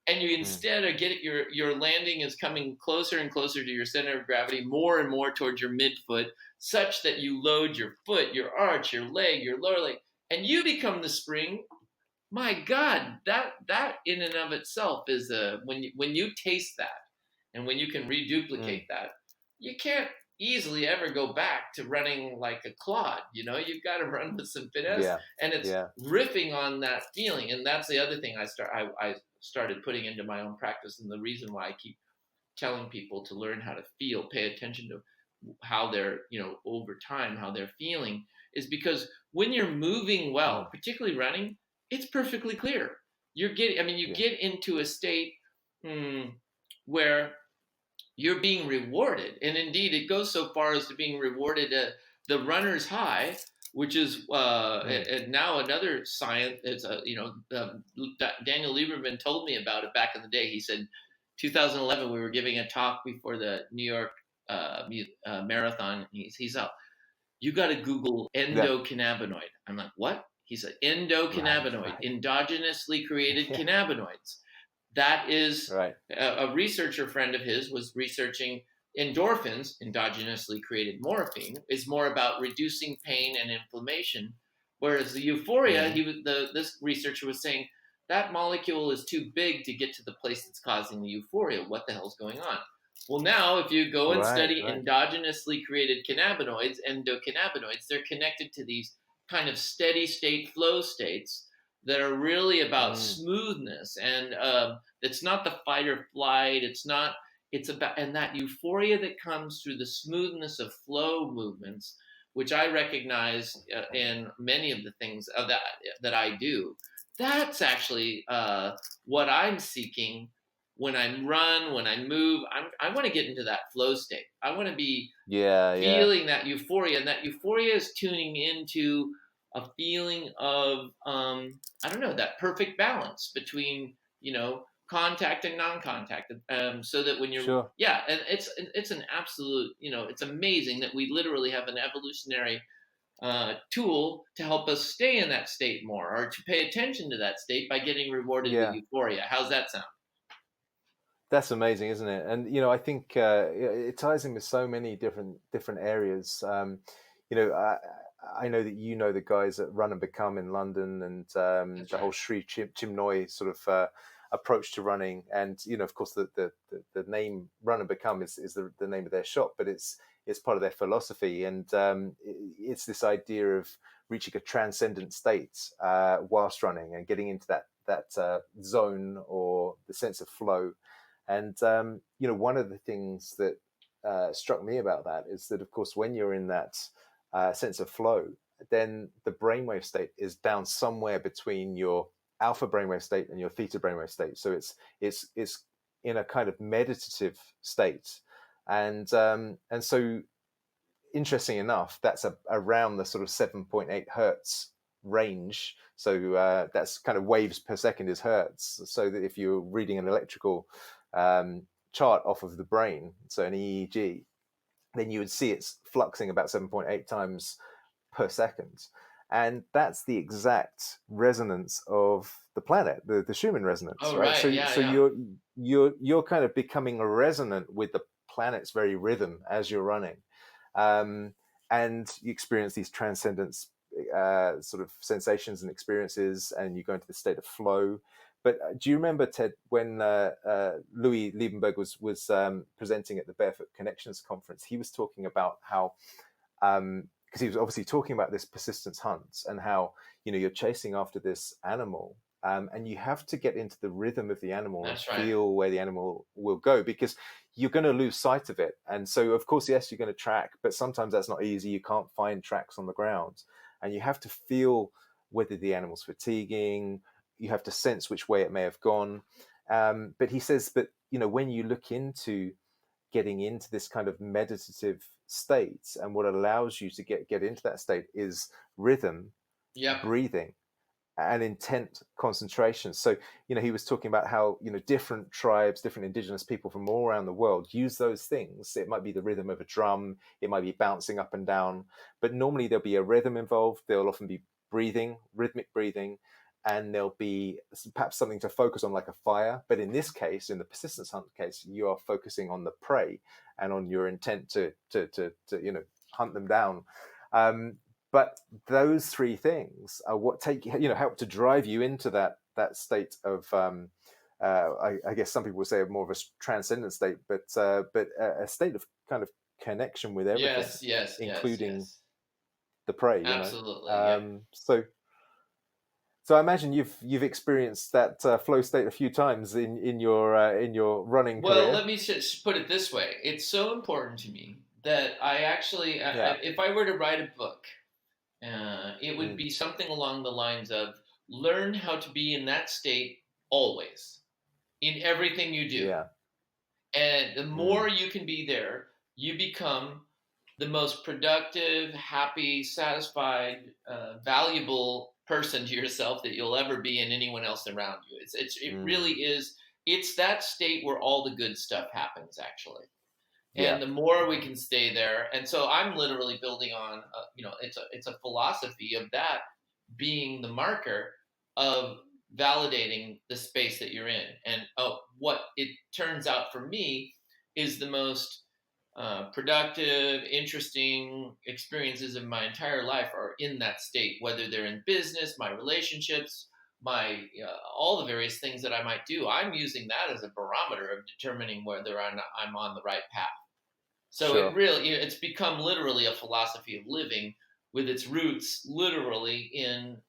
and you mm. instead are getting your landing is coming closer and closer to your center of gravity, more and more towards your midfoot, such that you load your foot, your arch, your leg, your lower leg, and you become the spring. My God, that in and of itself is when you taste that, and when you can Mm. reduplicate that, you can't easily ever go back to running like a clod. You've got to run with some finesse, Yeah. and it's Yeah. riffing on that feeling. And that's the other thing I started putting into my own practice, and the reason why I keep telling people to learn how to feel, pay attention to how they're, over time, how they're feeling, is because when you're moving well, Mm. particularly running, it's perfectly clear. You Yeah. get into a state where you're being rewarded. And indeed, it goes so far as to being rewarded the runner's high, which is Mm. and now another science. It's Daniel Lieberman told me about it back in the day. He said 2011 we were giving a talk before the New York marathon. He's out. You got to Google Yeah. endocannabinoid. I'm like, what? He said Right. endocannabinoid, Right. endogenously created Yeah. cannabinoids. That is Right. a researcher friend of his was researching endorphins, endogenously created morphine, is more about reducing pain and inflammation, whereas the euphoria, Mm. this researcher was saying that molecule is too big to get to the place that's causing the euphoria. What the hell's going on? Well, now if you go and Right. study Right. endogenously created cannabinoids, endocannabinoids, they're connected to these kind of steady state flow states that are really about Mm. smoothness, and it's not the fight or flight. It's not. It's about, and that euphoria that comes through the smoothness of flow movements, which I recognize in many of the things that I do. That's actually what I'm seeking when I run, when I move. I want to get into that flow state. I want to be Yeah. Yeah. feeling that euphoria, and that euphoria is tuning into a feeling of I don't know, that perfect balance between contact and non-contact, so that when you're, Sure. yeah, and it's an absolute, it's amazing that we literally have an evolutionary tool to help us stay in that state more, or to pay attention to that state by getting rewarded with Yeah. euphoria. How's that sound? That's amazing, isn't it? And I think it ties in with so many different areas. You know, I know that the guys at Run and Become in London, and That's the whole right. Sri Chinmoy sort of approach to running. And of course, the name Run and Become is the name of their shop, but it's part of their philosophy, and it's this idea of reaching a transcendent state whilst running and getting into that zone or the sense of flow. And one of the things that struck me about that is that, of course, when you're in that sense of flow, then the brainwave state is down somewhere between your alpha brainwave state and your theta brainwave state. So it's in a kind of meditative state, and so interesting enough, that's around the sort of 7.8 hertz range. So that's kind of waves per second is hertz. So that if you're reading an electrical chart off of the brain, so an EEG, then you would see it's fluxing about 7.8 times per second. And that's the exact resonance of the planet, the Schumann resonance, Oh, right? right. So Yeah, so yeah. you're kind of becoming resonant with the planet's very rhythm as you're running, um, and you experience these transcendence sort of sensations and experiences, and you go into the state of flow. But do you remember, Ted, when Louis Liebenberg was presenting at the Barefoot Connections conference? He was talking about how, because he was obviously talking about this persistence hunt and how, you know, you're chasing after this animal, and you have to get into the rhythm of the animal and That's right. feel where the animal will go, because you're going to lose sight of it. And so, of course, yes, you're going to track, but sometimes that's not easy. You can't find tracks on the ground, and you have to feel whether the animal's fatiguing. You have to sense which way it may have gone. But he says that, you know, when you look into getting into this kind of meditative state, and what allows you to get into that state is rhythm, Yep. breathing, and intent concentration. So, you know, he was talking about how, you know, different tribes, different indigenous people from all around the world use those things. It might be the rhythm of a drum, it might be bouncing up and down, but normally there'll be a rhythm involved. There'll often be breathing, rhythmic breathing, and there'll be perhaps something to focus on, like a fire. But in this case, in the persistence hunt case, you are focusing on the prey and on your intent to you know, hunt them down. But those three things are what take, you know, help to drive you into that state of I guess some people would say more of a transcendent state, but a state of kind of connection with everything, Yes, yes, yes, including yes. the prey, you know. Absolutely. Yep. So I imagine you've experienced that flow state a few times in your running Well, career. let me just put it this way. It's so important to me that I actually, Yeah. if I were to write a book, it would Mm. be something along the lines of learn how to be in that state always, in everything you do. Yeah. And the Mm. more you can be there, you become the most productive, happy, satisfied, valuable person to yourself that you'll ever be and anyone else around you. It really Mm. is. It's that state where all the good stuff happens, actually. Yeah. And the more we can stay there, and so I'm literally building on, it's a philosophy of that being the marker of validating the space that you're in. And what it turns out for me is the most productive, interesting experiences of my entire life are in that state, whether they're in business, my relationships, my all the various things that I might do. I'm using that as a barometer of determining whether I'm on the right path. So Sure. it's become literally a philosophy of living with its roots literally in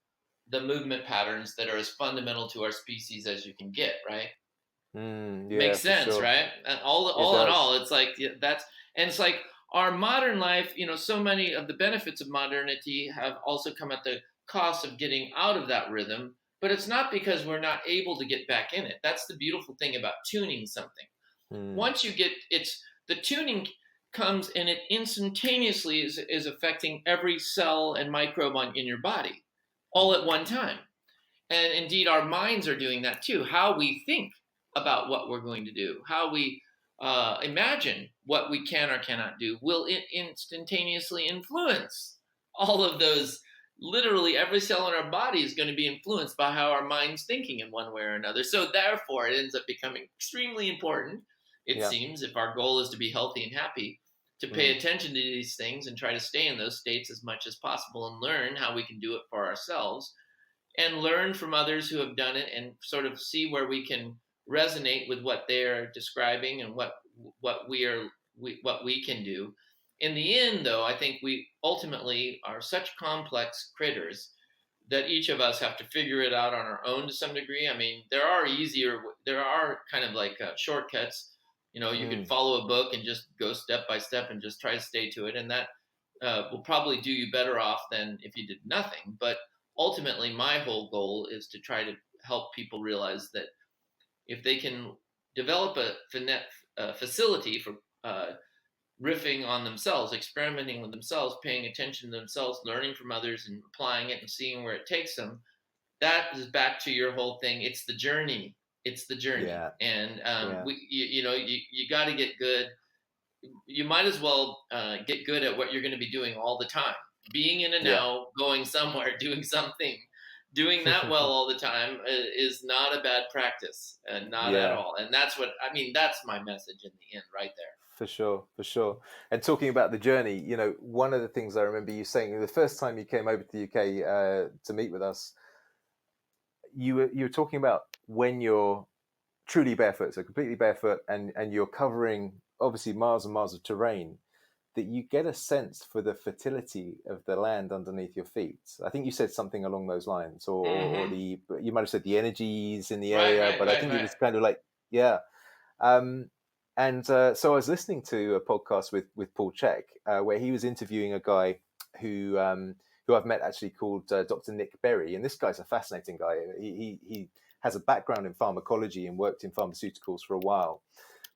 the movement patterns that are as fundamental to our species as you can get, right? Yeah, Makes for sense, sure. right? And It all in does. all, it's like that's and it's like our modern life, so many of the benefits of modernity have also come at the cost of getting out of that rhythm, but it's not because we're not able to get back in it. That's the beautiful thing about tuning something. Mm. Once you get it's the tuning comes and it instantaneously is affecting every cell and microbe in your body all Mm. at one time. And indeed, our minds are doing that too. How we think about what we're going to do, how we imagine what we can or cannot do, will instantaneously influence all of those. Literally, every cell in our body is going to be influenced by how our mind's thinking in one way or another. So, therefore, it ends up becoming extremely important, it Yeah. seems, if our goal is to be healthy and happy, to pay Mm. attention to these things and try to stay in those states as much as possible and learn how we can do it for ourselves and learn from others who have done it and sort of see where we can resonate with what they're describing and what what we can do. In the end, though, I think we ultimately are such complex critters that each of us have to figure it out on our own to some degree. I mean, there are kind of like shortcuts. You could Mm. follow a book and just go step by step and just try to stay to it, and that will probably do you better off than if you did nothing. But ultimately, my whole goal is to try to help people realize that if they can develop a facility for riffing on themselves, experimenting with themselves, paying attention to themselves, learning from others and applying it and seeing where it takes them. That is back to your whole thing. It's the journey. It's the journey. Yeah. And Yeah. you got to get good. You might as well get good at what you're going to be doing all the time. Being in a now, going somewhere, doing something, doing that well all the time is not a bad practice, not at all. And that's that's my message in the end right there. For sure, for sure. And talking about the journey, one of the things I remember you saying the first time you came over to the UK to meet with us, you were talking about when you're truly barefoot, so completely barefoot, and you're covering obviously miles and miles of terrain, that you get a sense for the fertility of the land underneath your feet. I think you said something along those lines, or you might have said the energies in the area, but I think it was kind of like, yeah. So I was listening to a podcast with Paul Chek, where he was interviewing a guy who I've met actually called Dr. Nick Berry, and this guy's a fascinating guy. He has a background in pharmacology and worked in pharmaceuticals for a while,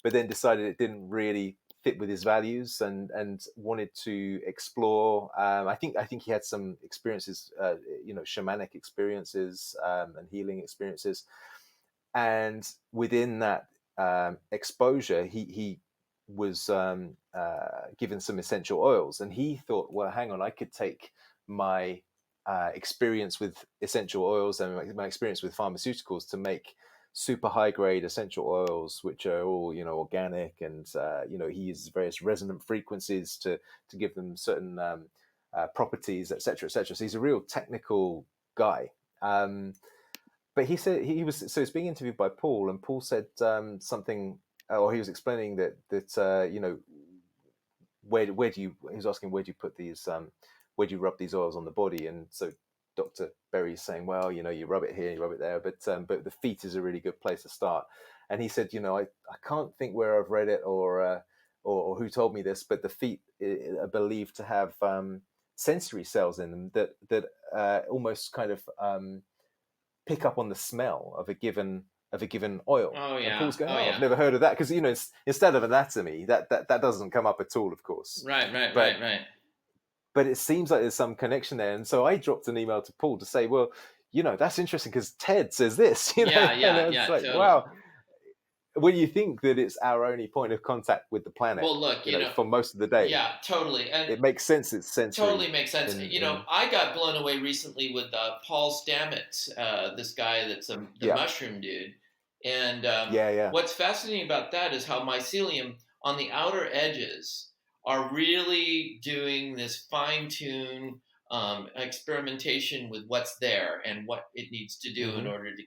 but then decided it didn't really fit with his values and wanted to explore. I think he had some experiences, shamanic experiences and healing experiences, and within that exposure, he was given some essential oils, and he thought, well, hang on, I could take my experience with essential oils and my experience with pharmaceuticals to make super high grade essential oils, which are all organic, and he uses various resonant frequencies to give them certain properties, etc., etc. So he's a real technical guy. But he said he's being interviewed by Paul, and Paul said something, or he was explaining that where do you? He was asking, where do you put these? Where do you rub these oils on the body? And so Dr. Berry's saying, well, you rub it here, you rub it there, but the feet is a really good place to start. And he said, I can't think where I've read it or who told me this, but the feet are believed to have sensory cells in them that almost kind of pick up on the smell of a given oil. Oh yeah. And Paul's going, I've never heard of that, because instead of anatomy, that doesn't come up at all, of course. Right. But it seems like there's some connection there, and so I dropped an email to Paul to say, well, that's interesting because Ted says this. Yeah. It's like, totally. wow. When you think that it's our only point of contact with the planet, well, look, for most of the day, yeah, totally, and it makes sense. It's sensory. Totally makes sense. I got blown away recently with Paul Stamets, this guy that's the mushroom dude, and what's fascinating about that is how mycelium on the outer edges are really doing this fine-tune experimentation with what's there and what it needs to do in order to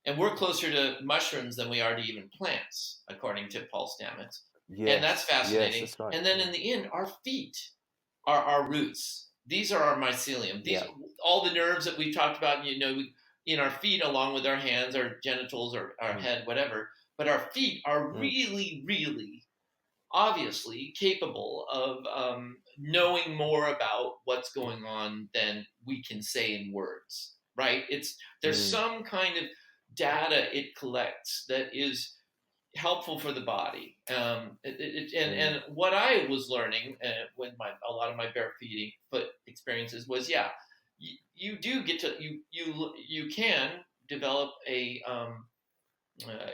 and we're closer to mushrooms than we are to even plants, according to Paul Stamets. Yes, and that's fascinating. Yes, that's right. And then in the end, our feet are our roots. These are our mycelium. These all the nerves that we've talked about, in our feet, along with our hands, our genitals, or our head, whatever. But our feet are really, really obviously capable of knowing more about what's going on than we can say in words, right? There's some kind of data it collects that is helpful for the body. And what I was learning with a lot of my barefoot experiences was, you do get to, you can develop a,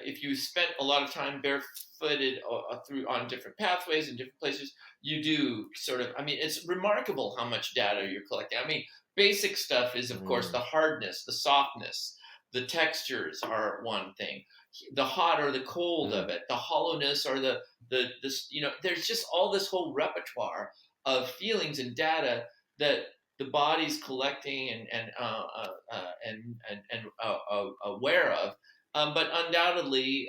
if you spent a lot of time barefooted on different pathways in different places, you do sort of, it's remarkable how much data you're collecting. Basic stuff is, of course, the hardness, the softness, the textures are one thing, the hot or the cold of it, the hollowness or there's just all this whole repertoire of feelings and data that the body's collecting and aware of. But undoubtedly,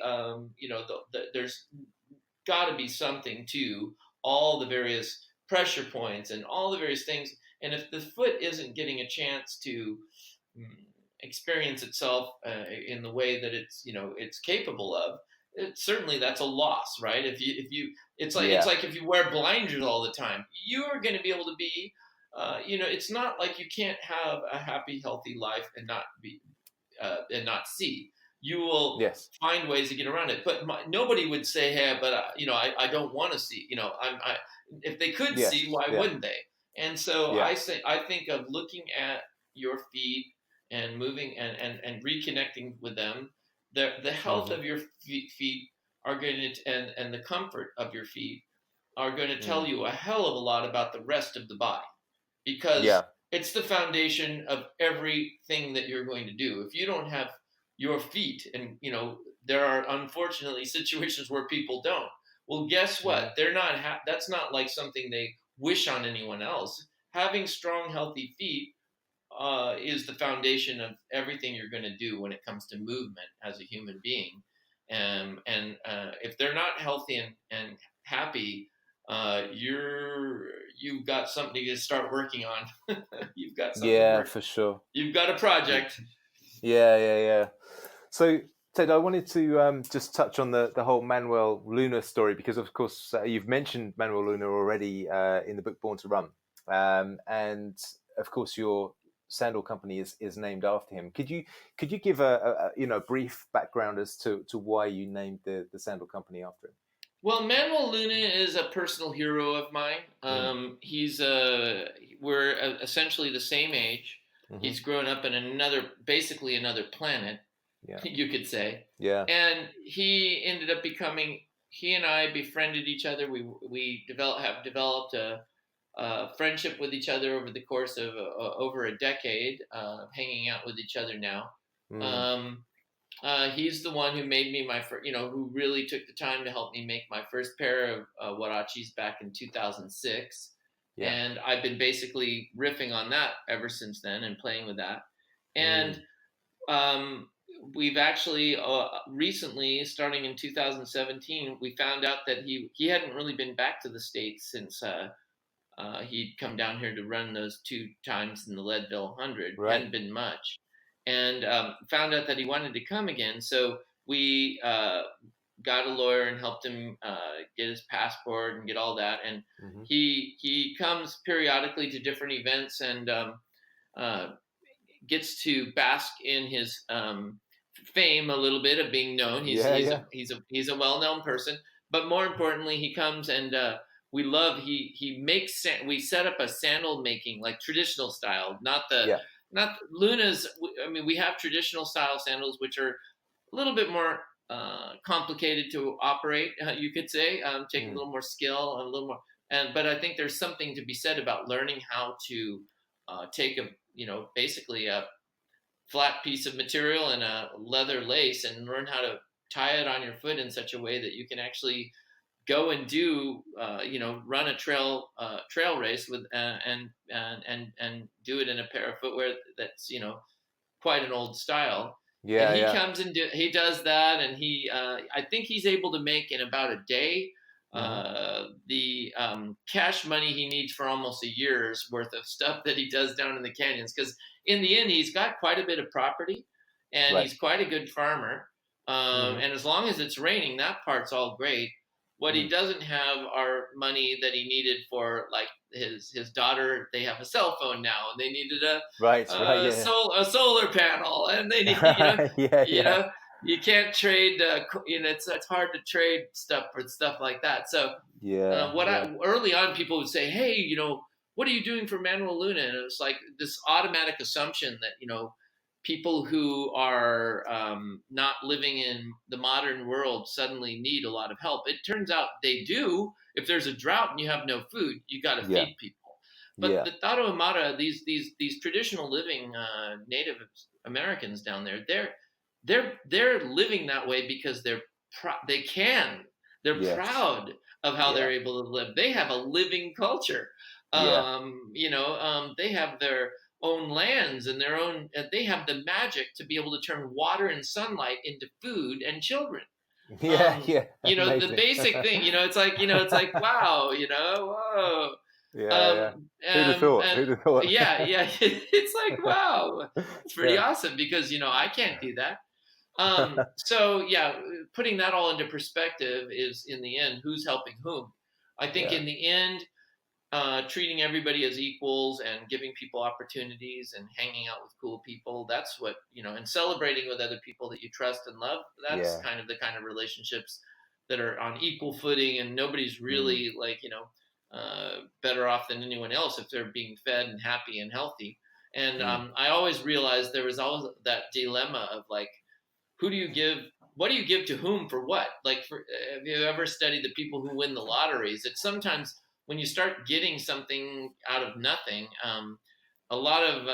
there's got to be something to all the various pressure points and all the various things. And if the foot isn't getting a chance to experience itself in the way that it's capable of, certainly that's a loss, right? It's like if you wear blinders all the time, you are going to be able to be, it's not like you can't have a happy, healthy life and not see. you will Yes. find ways to get around it. But nobody would say, "Hey, but I don't want to see." If they could see, Yes. why Yeah. wouldn't they? And so Yeah. I think of looking at your feet and moving and reconnecting with them. The health Mm-hmm. of your feet are going to and the comfort of your feet are going to tell Mm. you a hell of a lot about the rest of the body, because Yeah. it's the foundation of everything that you're going to do. If you don't have your feet, and there are unfortunately situations where people don't. Well, guess Mm-hmm. what? They're not. That's not like something they wish on anyone else. Having strong, healthy feet is the foundation of everything you're going to do when it comes to movement as a human being. And if they're not healthy and happy, you've got something to start working on. You've got something to Yeah, work. for sure. You've got a project. Yeah, yeah, yeah. So, Ted, I wanted to just touch on the whole Manuel Luna story because, of course, you've mentioned Manuel Luna already in the book Born to Run, and of course, your sandal company is named after him. Could you give a brief background as to why you named the sandal company after him? Well, Manuel Luna is a personal hero of mine. Mm. We're essentially the same age. Mm-hmm. He's grown up in basically another planet, Yeah. you could say. Yeah. And he ended up becoming. He and I befriended each other. We have developed a friendship with each other over the course of over a decade, hanging out with each other now. Mm. Um, he's the one who made me who really took the time to help me make my first pair of Huaraches back in 2006. Yeah. And I've been basically riffing on that ever since then and playing with that. And we've actually recently, starting in 2017, we found out that he hadn't really been back to the States since he'd come down here to run those 2 times in the Leadville 100. Right. Hadn't been much. And found out that he wanted to come again. So we got a lawyer and helped him get his passport and get all that. And Mm-hmm. he comes periodically to different events and gets to bask in his fame a little bit of being known. He's a well-known person. But more importantly, he comes and we set up a sandal making, like traditional style, not Luna's. I mean, we have traditional style sandals, which are a little bit more complicated to operate, you could say, take a little more skill and a little more. But I think there's something to be said about learning how to take basically a flat piece of material and a leather lace and learn how to tie it on your foot in such a way that you can actually go and do run a trail race with and do it in a pair of footwear that's quite an old style. Yeah, and he yeah. comes and he does that, and I think he's able to make in about a day the cash money he needs for almost a year's worth of stuff that he does down in the canyons, because in the end he's got quite a bit of property and he's quite a good farmer, and as long as it's raining, that part's all great. What he doesn't have are money that he needed for, like, his daughter. They have a cell phone now, and they needed a solar panel, and they need you can't trade. It's hard to trade stuff for stuff like that. So early on, people would say, "Hey, what are you doing for Manuel Luna?" And it's like this automatic assumption that people who are not living in the modern world suddenly need a lot of help. It turns out they do. If there's a drought and you have no food, you got to feed people. But the Tarahumara, these traditional living Native Americans down there, they're living that way because they're proud of how they're able to live. They have a living culture. They have their own lands and their own. They have the magic to be able to turn water and sunlight into food and children. The basic thing. It's like wow. Whoa. Who'd have thought? Who'd have thought? It's like, wow, it's pretty awesome, because I can't do that. Putting that all into perspective is, in the end, who's helping whom. I think in the end, treating everybody as equals and giving people opportunities and hanging out with cool people. That's what, and celebrating with other people that you trust and love. That's Yeah. kind of the kind of relationships that are on equal footing, and nobody's really better off than anyone else if they're being fed and happy and healthy. And I always realized there was always that dilemma of like, who do you give? What do you give to whom for what? Like, have you ever studied the people who win the lotteries? It's sometimes when you start getting something out of nothing, a lot of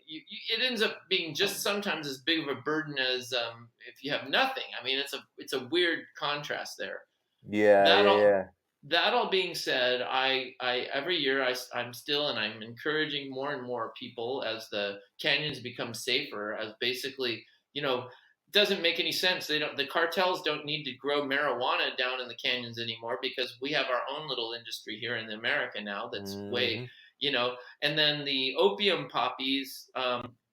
it ends up being just sometimes as big of a burden as if you have nothing. I mean, it's a weird contrast there. Yeah, That yeah, all yeah. that all being said, I every year I'm still, and I'm encouraging more and more people as the canyons become safer, as basically, doesn't make any sense. The cartels don't need to grow marijuana down in the canyons anymore, because we have our own little industry here in America now that's way, Hmm. and then the opium poppies,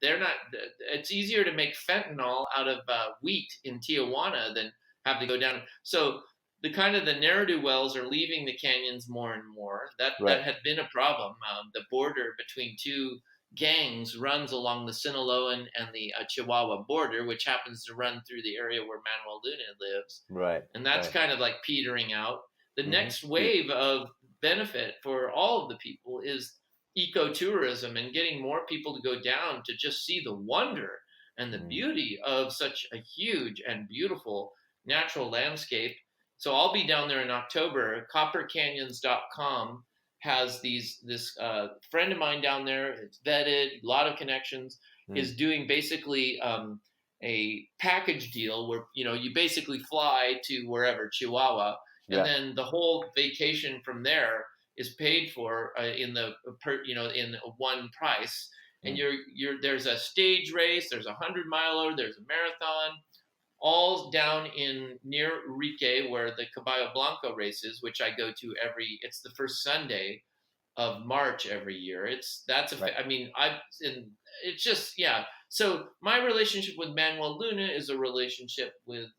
they're not, it's easier to make fentanyl out of wheat in Tijuana than have to go down. So the ne'er-do-wells are leaving the canyons more and more. That Right. had been a problem. The border between two gangs runs along the Sinaloan and the Chihuahua border, which happens to run through the area where Manuel Luna lives, Right. and that's Right. kind of like petering out. The Hmm. next wave of benefit for all of the people is ecotourism, and getting more people to go down to just see the wonder and the Mm. beauty of such a huge and beautiful natural landscape. So I'll be down there in October. Coppercanyons.com has this friend of mine down there. It's vetted, a lot of connections. Mm. Is doing basically a package deal where you basically fly to wherever, Chihuahua, and Yeah. then the whole vacation from there is paid for in one price. And Mm. there's a stage race, there's a 100-miler, there's a marathon, all down in near Urique, where the Caballo Blanco races, which I go to it's the first Sunday of March every year. Right. I mean, it's just, yeah. So my relationship with Manuel Luna is a relationship with,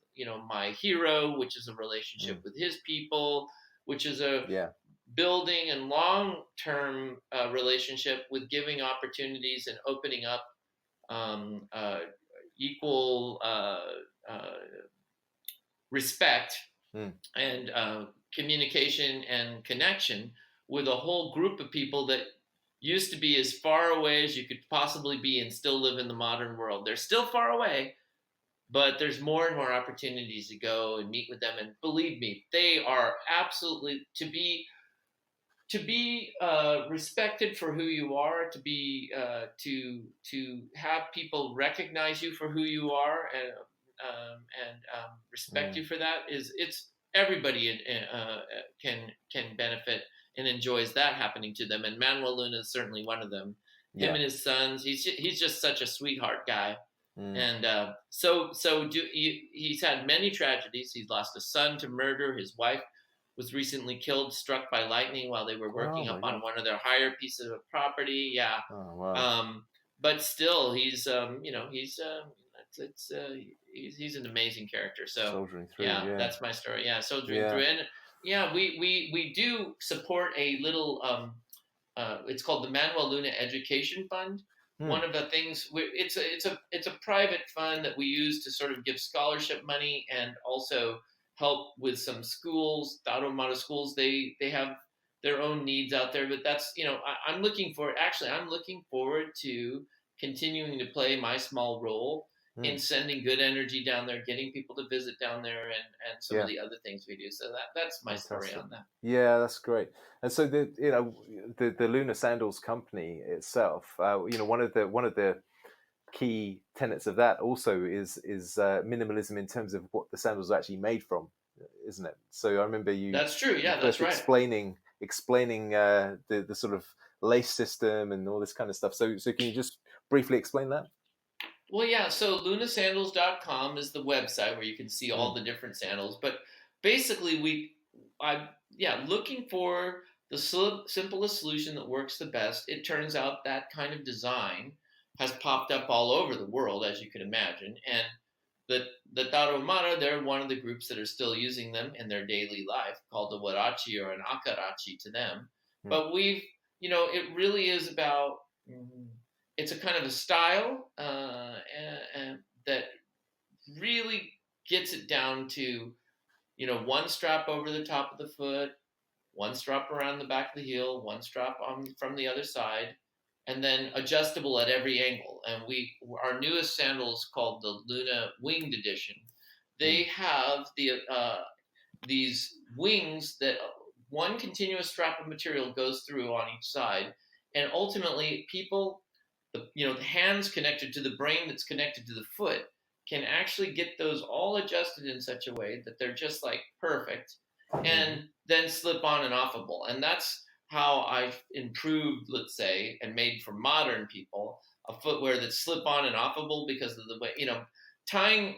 my hero, which is a relationship Mm. with his people, which is a Yeah. building and long-term relationship with giving opportunities and opening up equal respect Mm. and communication and connection with a whole group of people that used to be as far away as you could possibly be and still live in the modern world. They're still far away, but there's more and more opportunities to go and meet with them. And believe me, they are absolutely to be respected for who you are, to have people recognize you for who you are, and respect Mm. you for that. It's everybody can benefit and enjoys that happening to them. And Manuel Luna is certainly one of them. Him Yeah. and his sons. He's just such a sweetheart guy. Mm. And he's had many tragedies. He's lost a son to murder. His wife was recently killed, struck by lightning while they were Oh working up my on God. one of their higher pieces of property. Yeah. Oh wow. But still, he's an amazing character. So Soldiering through. yeah, Yeah. that's my story. Yeah, soldiering Yeah. through. And yeah, we do support a little. It's called the Manuel Luna Education Fund. Mm. One of the things it's a private fund that we use to sort of give scholarship money and also help with some schools, Tarahumara schools. They have their own needs out there, but that's I'm looking forward to continuing to play my small role in Mm. sending good energy down there, getting people to visit down there, and some of Yeah. the other things we do. So that's my story Fantastic. on that. Yeah, that's great. And so the Lunar Sandals company itself, one of the key tenets of that also is minimalism in terms of what the sandals are actually made from, isn't it? So I remember you That's true. you Yeah, that's first right. explaining the sort of lace system and all this kind of stuff. So can you just briefly explain that? Well, yeah. So lunasandals.com is the website where you can see Mm. all the different sandals. But basically, looking for the simplest solution that works the best. It turns out that kind of design has popped up all over the world, as you can imagine. And the Tarahumara, they're one of the groups that are still using them in their daily life, called the Warachi or an Akarachi to them. But we've, it really is about, it's a kind of a style, and that really gets it down to, one strap over the top of the foot, one strap around the back of the heel, one strap on from the other side, and then adjustable at every angle. And our newest sandals, called the Luna Winged Edition, they have these wings that one continuous strap of material goes through on each side, and ultimately the hands connected to the brain that's connected to the foot can actually get those all adjusted in such a way that they're just like perfect, and then slip on and offable. And that's how I've improved, let's say, and made for modern people a footwear that's slip on and offable, because of the way, tying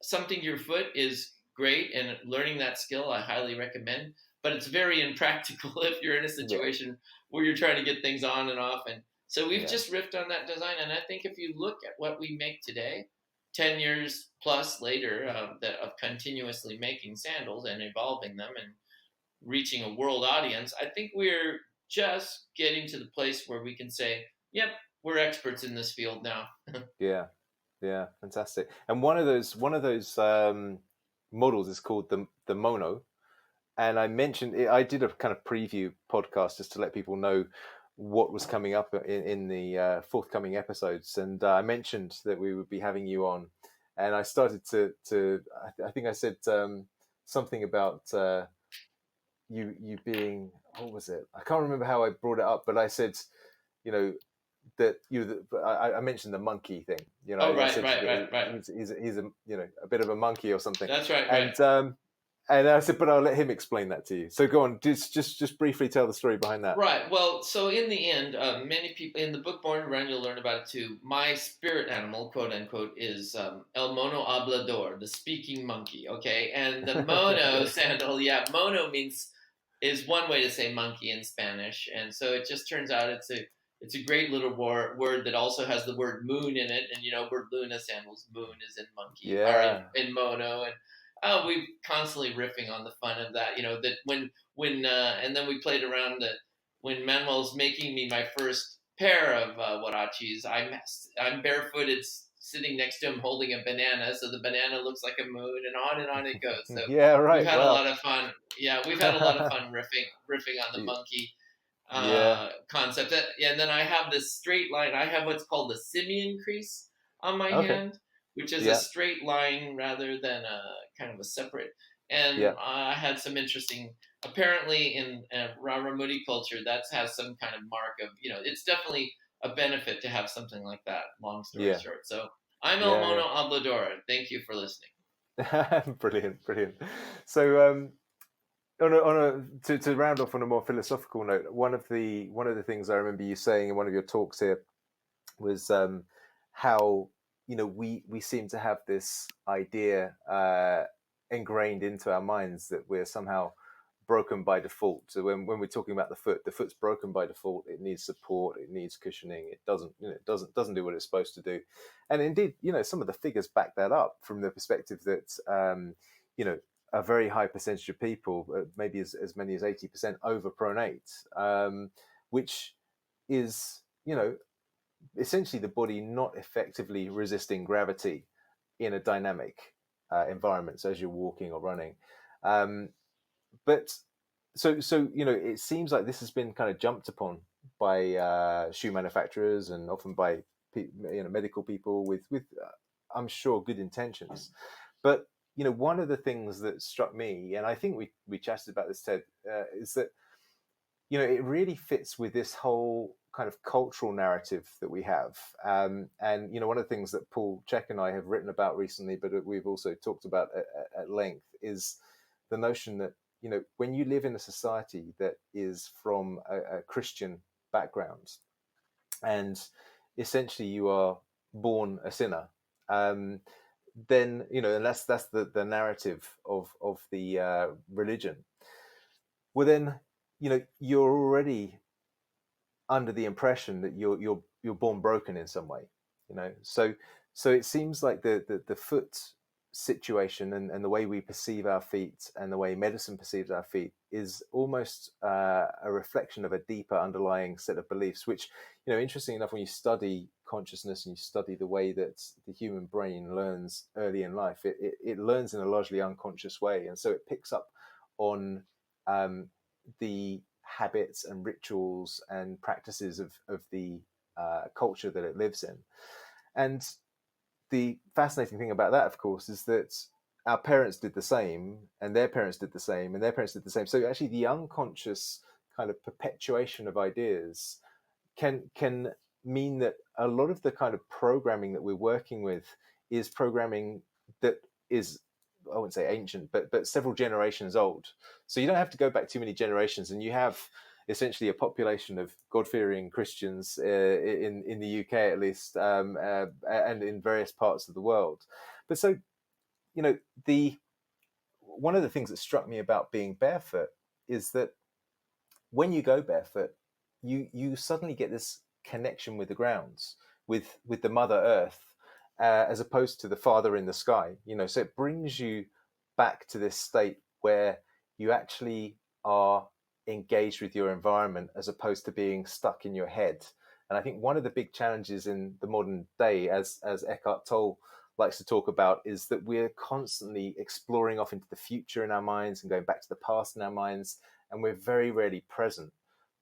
something to your foot is great, and learning that skill I highly recommend, but it's very impractical if you're in a situation where you're trying to get things on and off. And so we've just riffed on that design. And I think if you look at what we make today, 10 years plus later, of continuously making sandals and evolving them and reaching a world audience, I think we're just getting to the place where we can say, yep, we're experts in this field now. Yeah, fantastic. And one of those models is called the Mono. And I mentioned it, I did a kind of preview podcast just to let people know what was coming up in the forthcoming episodes. And I mentioned that we would be having you on, and I started to I think I said something about you being, what was it? I can't remember how I brought it up, but I said, that I mentioned the monkey thing. Oh, right, I said right. He's a a bit of a monkey or something. That's right, And I said, but I'll let him explain that to you. So go on, just briefly tell the story behind that. Right. Well, so in the end, many people in the book Born to Run, you'll learn about it too. My spirit animal, quote unquote, is El Mono Hablador, the speaking monkey. Okay, and the Mono sandal, Mono is one way to say monkey in Spanish, and so it just turns out it's a great little word that also has the word moon in it, and we're Luna sandals. Moon is in monkey, or in Mono, and we constantly riffing on the fun of that. That when and then we played around when Manuel's making me my first pair of huaraches. I'm barefooted, sitting next to him holding a banana, so the banana looks like a moon, and on it goes. So yeah, right. We've had a lot of fun. Yeah, we've had a lot of fun riffing on the monkey concept. And then I have this straight line. I have what's called the simian crease on my hand, which is a straight line rather than a kind of a separate. And I had some interesting, apparently in Raramuri culture, that has some kind of mark of, it's definitely a benefit to have something like that, long story short. So I'm El Mono Hablador. Thank you for listening. Brilliant. So to round off on a more philosophical note, one of the things I remember you saying in one of your talks here was how we seem to have this idea ingrained into our minds that we're somehow broken by default. So when we're talking about the foot's broken by default. It needs support, it needs cushioning. It doesn't do what it's supposed to do. And indeed, some of the figures back that up from the perspective that a very high percentage of people, maybe as many as 80%, overpronate, which is essentially the body not effectively resisting gravity in a dynamic environment, so as you're walking or running. But so it seems like this has been kind of jumped upon by shoe manufacturers, and often by medical people with I'm sure good intentions. But one of the things that struck me, and I think we chatted about this, Ted, is that it really fits with this whole kind of cultural narrative that we have. And one of the things that Paul Check and I have written about recently, but we've also talked about at length, is the notion that when you live in a society that is from a Christian background, and essentially you are born a sinner, then and that's the narrative of the religion. Well, then you're already under the impression that you're born broken in some way. So it seems like the foot situation and the way we perceive our feet and the way medicine perceives our feet is almost a reflection of a deeper underlying set of beliefs, which, interesting enough, when you study consciousness and you study the way that the human brain learns early in life, it learns in a largely unconscious way. And so it picks up on the habits and rituals and practices of the culture that it lives in. And the fascinating thing about that, of course, is that our parents did the same, and their parents did the same, and their parents did the same. So actually, the unconscious kind of perpetuation of ideas can mean that a lot of the kind of programming that we're working with is programming that is, I wouldn't say ancient, but several generations old. So you don't have to go back too many generations, and you have essentially a population of God-fearing Christians in the UK, at least, and in various parts of the world. But so, one of the things that struck me about being barefoot is that when you go barefoot, you suddenly get this connection with the grounds, with the Mother Earth, as opposed to the Father in the sky. So it brings you back to this state where you actually are engaged with your environment as opposed to being stuck in your head. And I think one of the big challenges in the modern day, as Eckhart Tolle likes to talk about, is that we're constantly exploring off into the future in our minds and going back to the past in our minds, and we're very rarely present.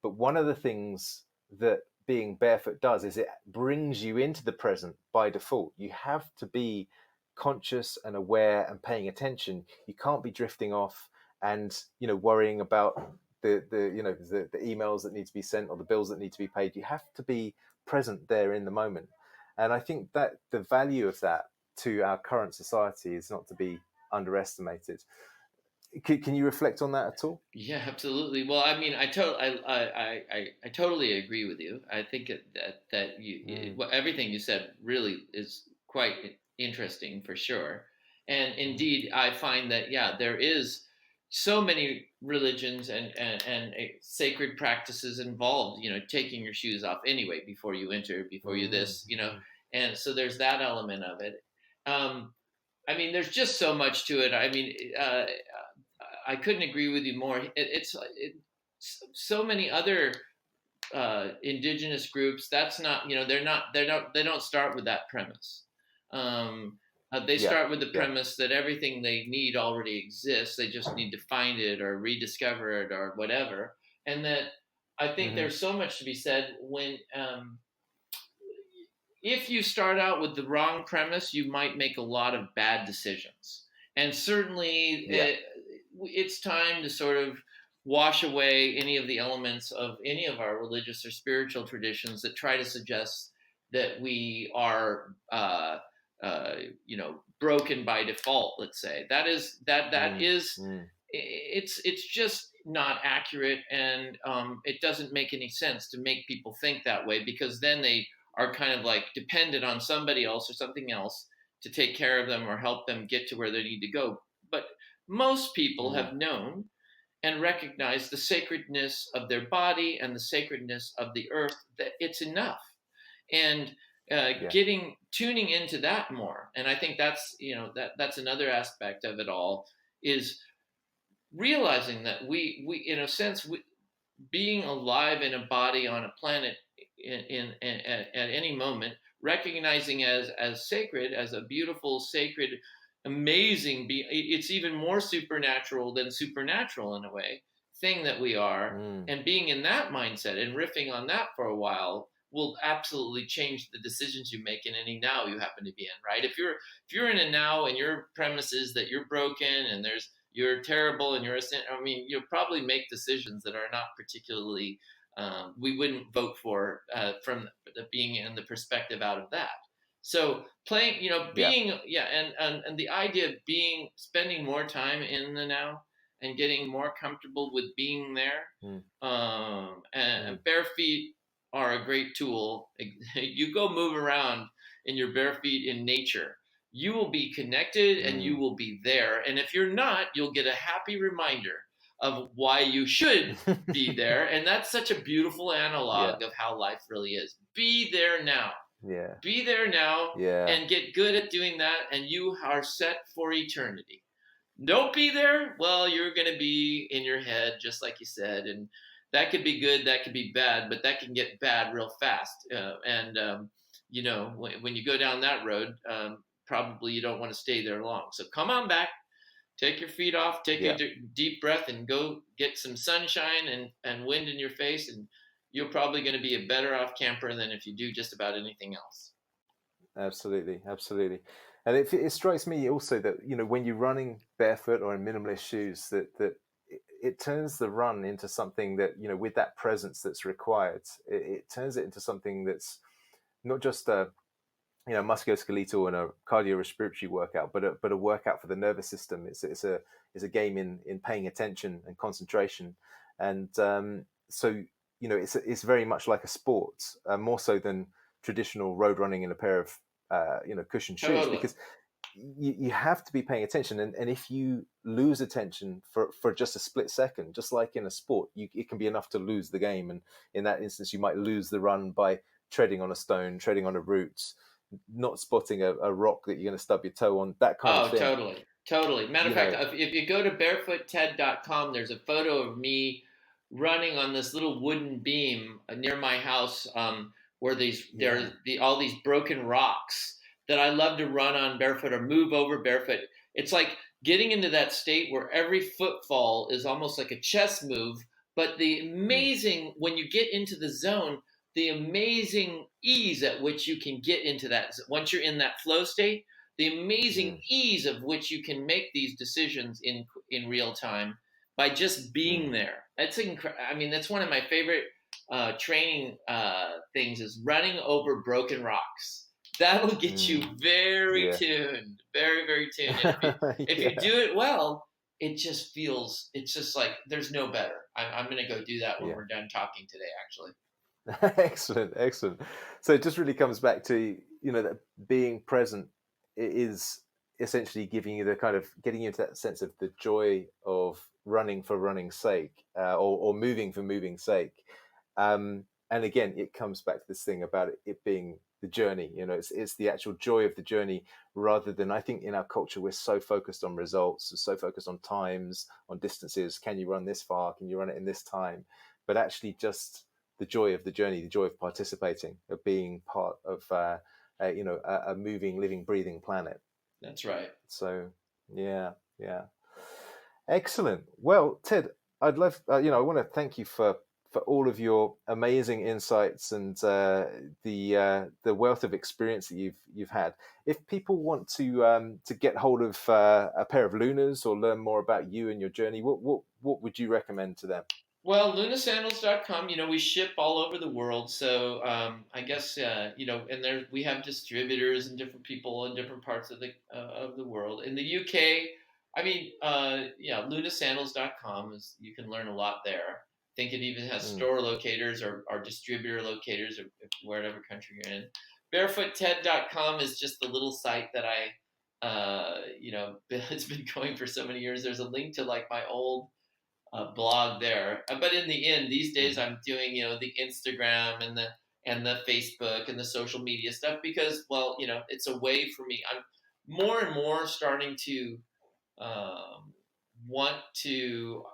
But one of the things that being barefoot does is it brings you into the present by default. You have to be conscious and aware and paying attention. You can't be drifting off and worrying about the emails that need to be sent or the bills that need to be paid. You have to be present there in the moment. And I think that the value of that to our current society is not to be underestimated. Can you reflect on that at all? Yeah, absolutely. Well, I mean, I totally agree with you. I think that well, everything you said really is quite interesting for sure. And indeed, I find that there is so many religions and sacred practices involved. Taking your shoes off anyway before you enter, before you this. And so there's that element of it. I mean, there's just so much to it. I mean, I couldn't agree with you more. It's so many other indigenous groups. That's not, they don't start with that premise. They start with the premise that everything they need already exists. They just need to find it or rediscover it or whatever. And that I think there's so much to be said when, if you start out with the wrong premise, you might make a lot of bad decisions. And certainly it's time to sort of wash away any of the elements of any of our religious or spiritual traditions that try to suggest that we are, broken by default. Let's say it's just not accurate, and it doesn't make any sense to make people think that way, because then they are kind of like dependent on somebody else or something else to take care of them or help them get to where they need to go. But most people have known and recognized the sacredness of their body and the sacredness of the earth, that it's enough. And tuning into that more. And I think that's, that's another aspect of it all, is realizing that we in a sense, being alive in a body on a planet at any moment, recognizing as sacred, as a beautiful, sacred, amazing it's even more supernatural than supernatural in a way thing that we are. And being in that mindset and riffing on that for a while will absolutely change the decisions you make in any now you happen to be in, right? If you're in a now and your premise is that you're broken and you're terrible and you'll probably make decisions that are not particularly we wouldn't vote for from being in the perspective out of that. So playing, being, and the idea of spending more time in the now and getting more comfortable with being there. And bare feet are a great tool. You go move around in your bare feet in nature, you will be connected and you will be there. And if you're not, you'll get a happy reminder of why you should be there. And that's such a beautiful analog of how life really is. Be there now. Yeah. Be there now Yeah. and get good at doing that, and you are set for eternity. Don't be there, well, you're going to be in your head, just like you said. And that could be good, that could be bad, but that can get bad real fast. When you go down that road, probably you don't want to stay there long. So come on back, take your feet off, take Yeah. a deep breath, and go get some sunshine and wind in your face. And you're probably going to be a better off camper than if you do just about anything else. Absolutely, absolutely. And it strikes me also that, when you're running barefoot or in minimalist shoes, that it turns the run into something that, with that presence that's required, it turns it into something that's not just a musculoskeletal and a cardiorespiratory workout, but a workout for the nervous system. It's a game in paying attention and concentration, and so it's very much like a sport, more so than traditional road running in a pair of cushioned shoes, Totally. because you have to be paying attention, and if you lose attention for just a split second, just like in a sport, it can be enough to lose the game. And in that instance, you might lose the run by treading on a stone, treading on a root, not spotting a rock that you're going to stub your toe on, that kind of Oh, thing. totally. Totally. Matter of fact, if you go to barefootted.com, there's a photo of me running on this little wooden beam near my house, where all these broken rocks that I love to run on barefoot or move over barefoot. It's like getting into that state where every footfall is almost like a chess move, but the amazing, when you get into the zone, the amazing ease at which you can get into that once you're in that flow state, the amazing ease of which you can make these decisions in real time by just being there. That's I mean, that's one of my favorite training things, is running over broken rocks. That'll get you very tuned, very, very tuned. And if you do it well, it's just like there's no better. I'm going to go do that when we're done talking today, actually. Excellent, excellent. So it just really comes back to, that being present is essentially giving you getting you into that sense of the joy of running for running's sake, or moving for moving's sake. And again, it comes back to this thing about it being the journey. It's the actual joy of the journey, rather than, I think in our culture, we're so focused on results, so focused on times, on distances. Can you run this far? Can you run it in this time? But actually just the joy of the journey, the joy of participating, of being part of a moving, living, breathing planet. That's right. So yeah. Excellent. Well, Ted, I'd love, I want to thank you for all of your amazing insights and the wealth of experience that you've had. If people want to get hold of a pair of Lunas or learn more about you and your journey, what would you recommend to them? Well, lunasandals.com, we ship all over the world. So I guess, and we have distributors and different people in different parts of the world. In the UK, I mean, lunasandals.com you can learn a lot there. I think it even has store locators or distributor locators, or wherever country you're in. Barefootted.com is just the little site that it's been going for so many years. There's a link to like my old blog there. But in the end, these days I'm doing, the Instagram and the Facebook and the social media stuff, because, well, it's a way for me. I'm more and more starting to want to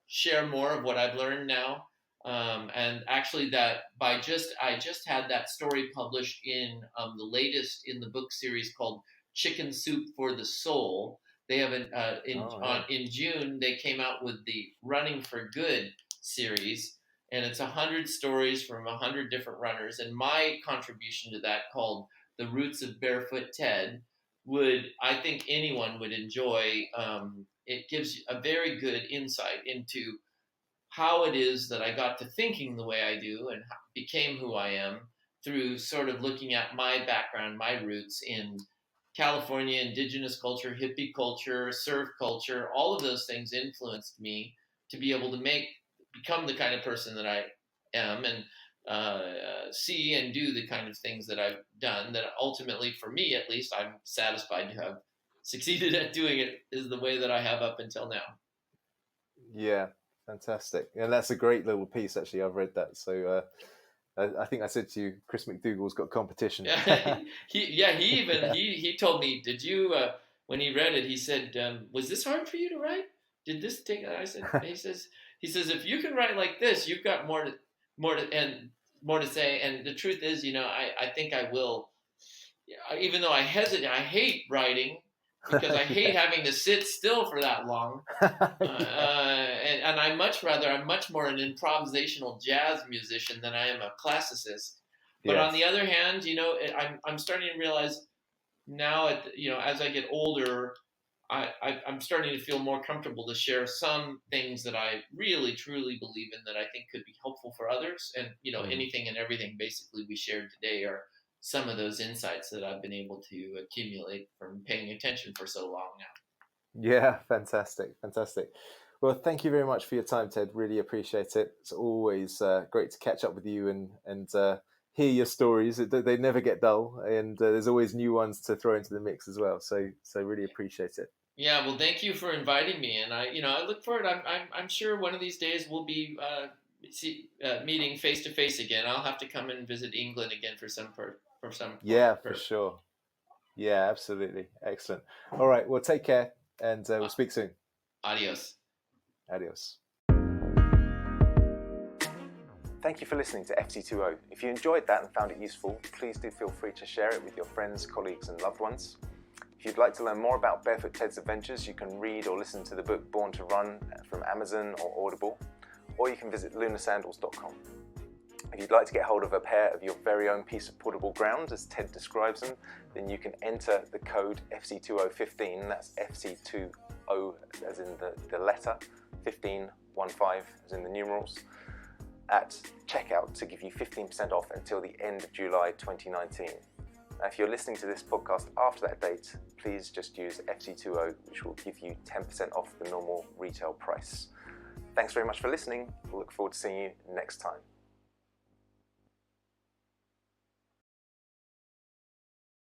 share more of what I've learned now. And actually I just had that story published in the latest in the book series called Chicken Soup for the Soul. They have in June, they came out with the Running for Good series, and it's 100 stories from 100 different runners. And my contribution to that, called The Roots of Barefoot Ted, I think anyone would enjoy. It gives a very good insight into how it is that I got to thinking the way I do and became who I am, through sort of looking at my background, my roots in California, indigenous culture, hippie culture, surf culture. All of those things influenced me to be able to become the kind of person that I am, and see and do the kind of things that I've done, that ultimately, for me at least, I'm satisfied to have succeeded at doing it, is the way that I have up until now. Yeah, fantastic. And that's a great little piece, actually. I've read that. So I think I said to you, Chris McDougall's got competition. He told me, did you, when he read it, he said, was this hard for you to write? Did this take, I said, he says, if you can write like this, you've got more to say. And the truth is, I think I will, even though I hate writing, because I hate having to sit still for that long. And I'm much more an improvisational jazz musician than I am a classicist. But on the other hand, I'm starting to realize now, as I get older, I'm starting to feel more comfortable to share some things that I really, truly believe in that I think could be helpful for others. And, anything and everything basically we shared today are some of those insights that I've been able to accumulate from paying attention for so long now. Yeah, fantastic. Well, thank you very much for your time, Ted. Really appreciate it. It's always great to catch up with you and hear your stories. They never get dull, and there's always new ones to throw into the mix as well. So really appreciate it. Yeah, well, thank you for inviting me, and I look forward. I'm sure one of these days we'll be meeting face to face again. I'll have to come and visit England again for some. For sure. Yeah, absolutely. Excellent. All right. Well, take care, and we'll speak soon. Adios. Thank you for listening to FC2O. If you enjoyed that and found it useful, please do feel free to share it with your friends, colleagues, and loved ones. If you'd like to learn more about Barefoot Ted's adventures, you can read or listen to the book Born to Run from Amazon or Audible, or you can visit lunasandals.com. If you'd like to get hold of a pair of your very own piece of portable ground, as Ted describes them, then you can enter the code FC2O15, that's FC2O as in the letter, 1515 as in the numerals, at checkout to give you 15% off until the end of July 2019. Now, if you're listening to this podcast after that date, please just use FC2O, which will give you 10% off the normal retail price. Thanks very much for listening. We'll look forward to seeing you next time.